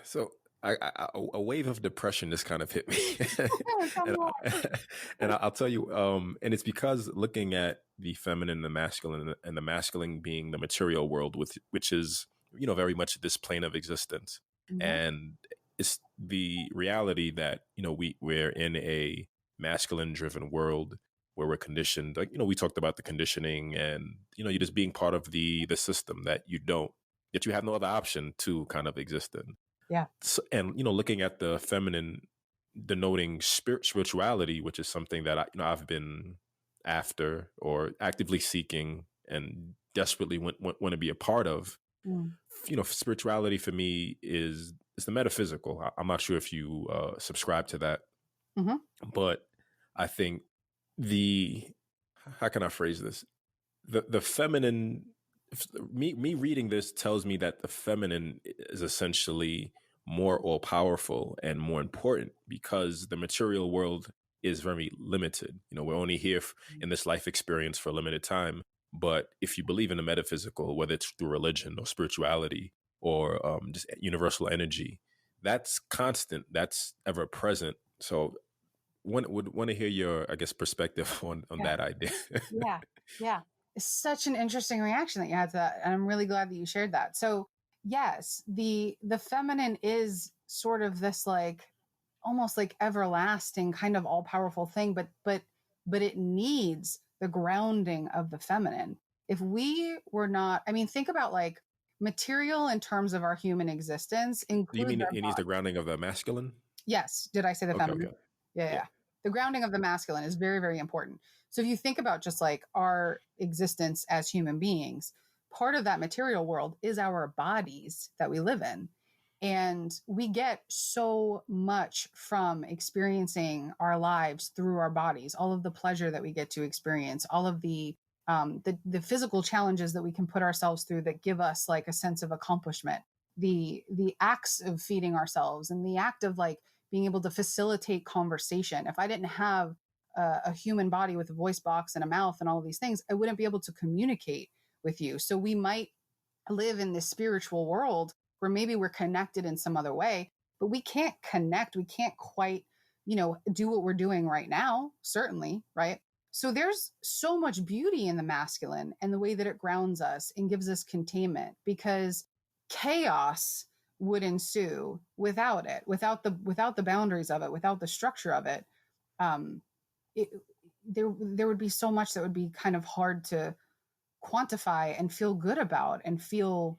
So a wave of depression just kind of hit me. and I'll tell you, and it's because looking at the feminine and the masculine being the material world, which is, very much this plane of existence. Mm-hmm. And it's the reality that, we're in a masculine driven world where we're conditioned, like, we talked about the conditioning and, you're just being part of the system that you have no other option to kind of exist in. Yeah. So, and, looking at the feminine denoting spirituality, which is something that I've been after or actively seeking and desperately want to be a part of. Mm. Spirituality for me is the metaphysical. I'm not sure if you subscribe to that, Mm-hmm. but I think how can I phrase this? The feminine, me reading this tells me that the feminine is essentially more all powerful and more important because the material world is very limited. We're only here in this life experience for a limited time. But if you believe in the metaphysical, whether it's through religion or spirituality or just universal energy, that's constant, that's ever present. So would want to hear your, I guess, perspective on Yeah. that idea. Yeah. Yeah. It's such an interesting reaction that you had to that. And I'm really glad that you shared that. So yes, the feminine is sort of this like almost like everlasting kind of all powerful thing, but it needs the grounding of the feminine. If we were not, I mean, think about like material in terms of our human existence Do you includes mean our it needs the grounding of the masculine? Yes. Did I say the Okay, feminine? okay. Yeah, Yeah. yeah. The grounding of the masculine is very, very important. So if you think about just like our existence as human beings, part of that material world is our bodies that we live in. And we get so much from experiencing our lives through our bodies, all of the pleasure that we get to experience, all of the physical challenges that we can put ourselves through that give us like a sense of accomplishment, the acts of feeding ourselves and the act of like being able to facilitate conversation. If I didn't have a human body with a voice box and a mouth and all of these things, I wouldn't be able to communicate with you. So we might live in this spiritual world where maybe we're connected in some other way, but we can't connect. We can't quite, do what we're doing right now, certainly, right? So there's so much beauty in the masculine and the way that it grounds us and gives us containment, because chaos would ensue without it, without the boundaries of it, without the structure of it. Um, it there would be so much that would be kind of hard to quantify and feel good about and feel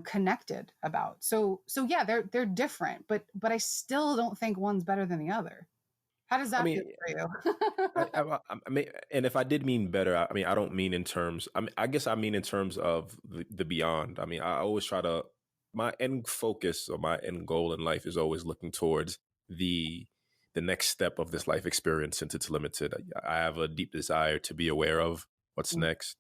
connected about. So yeah, they're different, but I still don't think one's better than the other. How does I that mean, feel for I mean, and if I did mean better, I mean, I don't mean in terms. I mean, I guess I mean in terms of the beyond. I mean, I always try to. My end focus or my end goal in life is always looking towards the next step of this life experience, since it's limited. I have a deep desire to be aware of what's you? next,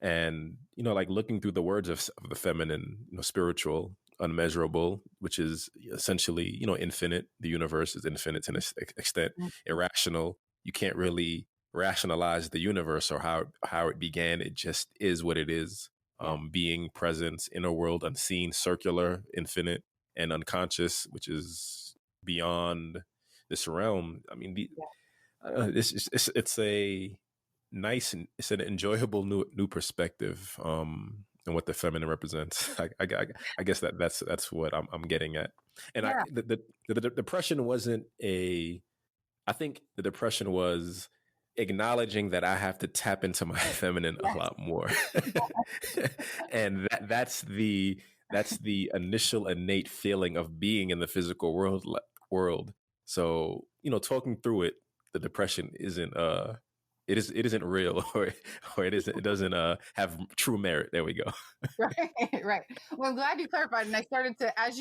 and like looking through the words of the feminine, spiritual, unmeasurable, which is essentially infinite. The universe is infinite to an extent. Mm, Irrational, you can't really rationalize the universe or how it began. It just is what it is. yeah, Being, presence, inner world, unseen, circular, infinite, and unconscious, which is beyond this realm. I mean, yeah, it's a nice and it's an enjoyable new perspective and what the feminine represents. I guess that's what I'm getting at. And yeah, the depression wasn't I think the depression was acknowledging that I have to tap into my feminine a yes, lot more. And that's the initial innate feeling of being in the physical world. So, talking through it, the depression isn't it isn't real, or it doesn't have true merit. There we go. right, right. Well, I'm glad you clarified, and I started to, as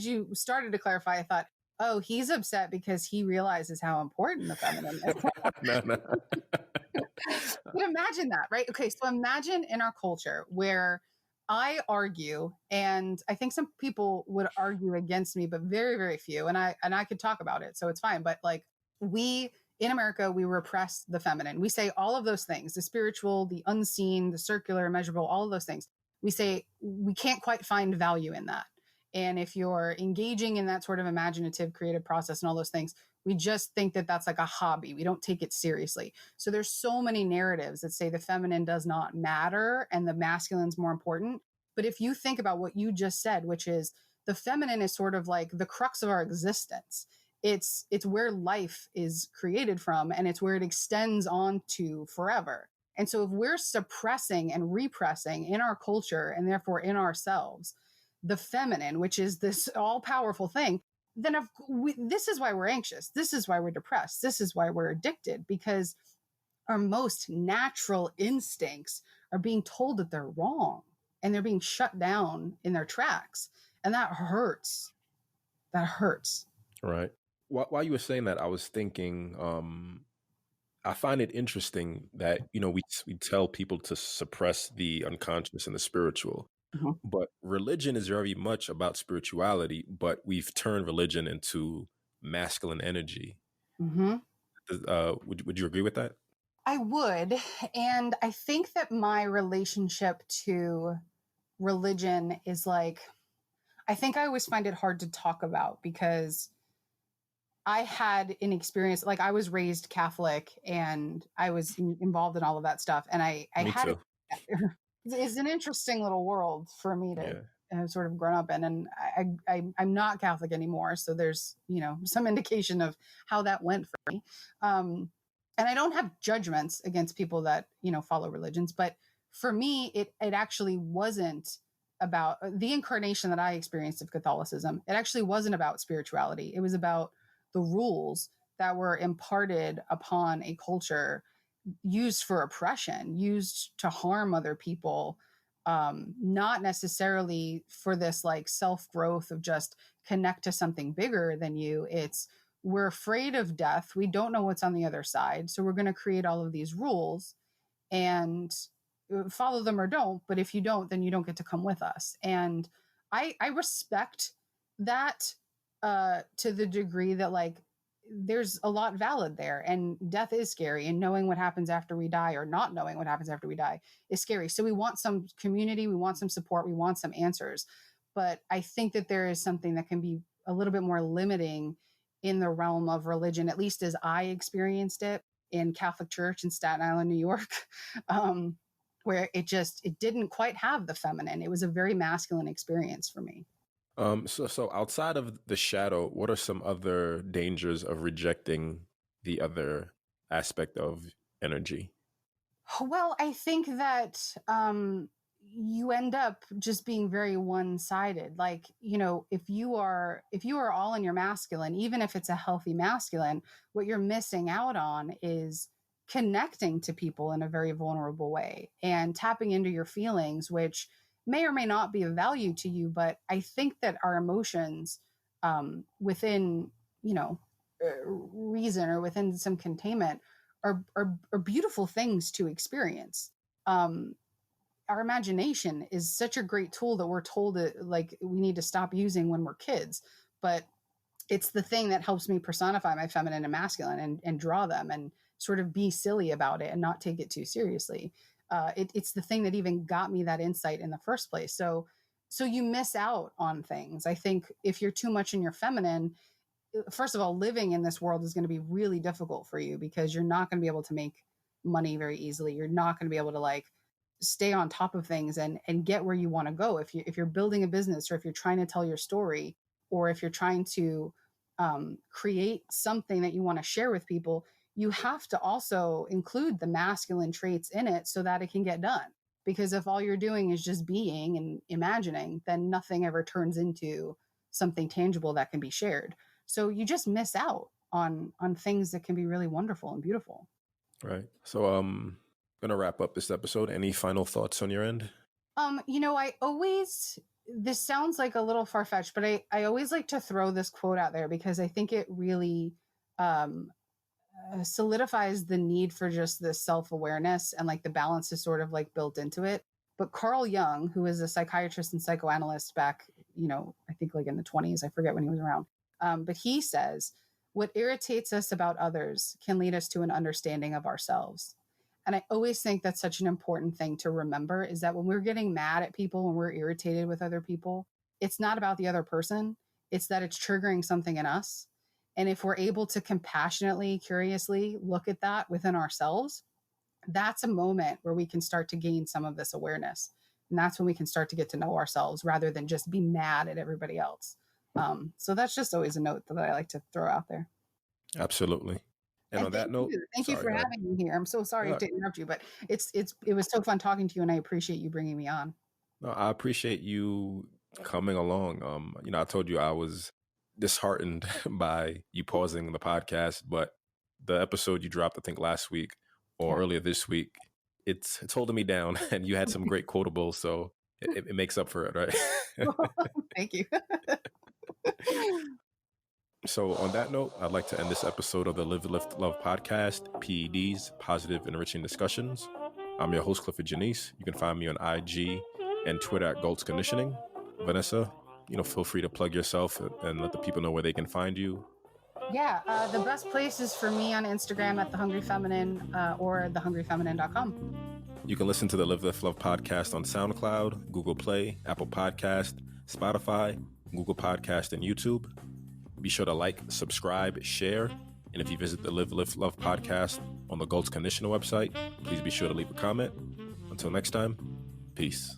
you started to clarify, I thought, oh, he's upset because he realizes how important the feminine is. No, no. But imagine that, right? Okay, so imagine in our culture where I argue, and I think some people would argue against me, but very, very few. And I could talk about it, so it's fine. But like we in America, we repress the feminine. We say all of those things: the spiritual, the unseen, the circular, immeasurable, all of those things. We say we can't quite find value in that. And if you're engaging in that sort of imaginative, creative process and all those things, we just think that that's like a hobby. We don't take it seriously. So there's so many narratives that say the feminine does not matter and the masculine's more important. But if you think about what you just said, which is the feminine is sort of like the crux of our existence. It's where life is created from, and it's where it extends on to forever. And so if we're suppressing and repressing in our culture and therefore in ourselves the feminine, which is this all powerful thing, then this is why we're anxious. This is why we're depressed. This is why we're addicted, because our most natural instincts are being told that they're wrong, and they're being shut down in their tracks. And that hurts. That hurts. Right. While you were saying that, I was thinking, I find it interesting that, we tell people to suppress the unconscious and the spiritual, Mhm. but religion is very much about spirituality, but we've turned religion into masculine energy. Mhm. Would you agree with that? I would. And I think that my relationship to religion is like, I think I always find it hard to talk about because I had an experience, like I was raised Catholic and I was involved in all of that stuff. And I Me had, too. it's an interesting little world for me to Yeah. have sort of grown up in. And I'm not Catholic anymore. So there's, some indication of how that went for me. And I don't have judgments against people that, follow religions, but for me, it actually wasn't about the incarnation that I experienced of Catholicism. It actually wasn't about spirituality. It was about the rules that were imparted upon a culture used for oppression, used to harm other people, not necessarily for this like self growth of just connect to something bigger than you. It's we're afraid of death. We don't know what's on the other side. So we're going to create all of these rules and follow them or don't. But if you don't, then you don't get to come with us. And I respect that to the degree that like there's a lot valid there, and death is scary, and knowing what happens after we die or not knowing what happens after we die is scary. So we want some community, we want some support, we want some answers. But I think that there is something that can be a little bit more limiting in the realm of religion, at least as I experienced it in Catholic Church in Staten Island, New York, where it didn't quite have the feminine. It was a very masculine experience for me. So outside of the shadow, what are some other dangers of rejecting the other aspect of energy? Well, I think that you end up just being very one-sided. Like, if you are all in your masculine, even if it's a healthy masculine, what you're missing out on is connecting to people in a very vulnerable way and tapping into your feelings, which may or may not be of value to you. But I think that our emotions, within, reason or within some containment, are beautiful things to experience. Um, our imagination is such a great tool that we're told that like we need to stop using when we're kids, but it's the thing that helps me personify my feminine and masculine and draw them and sort of be silly about it and not take it too seriously. It's the thing that even got me that insight in the first place. So you miss out on things. I think if you're too much in your feminine, first of all, living in this world is going to be really difficult for you because you're not going to be able to make money very easily. You're not going to be able to like stay on top of things and get where you want to go. If you're building a business, or if you're trying to tell your story, or if you're trying to create something that you want to share with people, you have to also include the masculine traits in it so that it can get done. Because if all you're doing is just being and imagining, then nothing ever turns into something tangible that can be shared. So you just miss out on things that can be really wonderful and beautiful. Right. So gonna wrap up this episode. Any final thoughts on your end? I always, this sounds like a little far-fetched, but I always like to throw this quote out there because I think it really um, solidifies the need for just this self-awareness, and like the balance is sort of like built into it. But Carl Jung, who is a psychiatrist and psychoanalyst back, I think like in the 20s, I forget when he was around. But he says, what irritates us about others can lead us to an understanding of ourselves. And I always think that's such an important thing to remember, is that when we're getting mad at people, when we're irritated with other people, it's not about the other person. It's that it's triggering something in us. And if we're able to compassionately, curiously look at that within ourselves, that's a moment where we can start to gain some of this awareness. And that's when we can start to get to know ourselves rather than just be mad at everybody else. So that's just always a note that I like to throw out there. Absolutely. And on that note, Thank you sorry, for go ahead. having me here. I'm so sorry No, to interrupt you, but it was so fun talking to you, and I appreciate you bringing me on. no, I appreciate you coming along. I told you I was disheartened by you pausing the podcast, but the episode you dropped, I think last week, or Yeah. earlier this week, it's holding me down. And you had some great quotables, so it makes up for it, right? Thank you. So on that note, I'd like to end this episode of the Live, Lift, Love podcast, PEDs, Positive Enriching Discussions. I'm your host, Clifford Janice. You can find me on IG and Twitter at Golds Conditioning. Vanessa, feel free to plug yourself and let the people know where they can find you. Yeah, the best place is for me on Instagram at The Hungry Feminine or thehungryfeminine.com. You can listen to the Live, Lift, Love podcast on SoundCloud, Google Play, Apple Podcast, Spotify, Google Podcast, and YouTube. Be sure to like, subscribe, share. And if you visit the Live, Lift, Love podcast on the Golds Conditioner website, please be sure to leave a comment. Until next time, peace.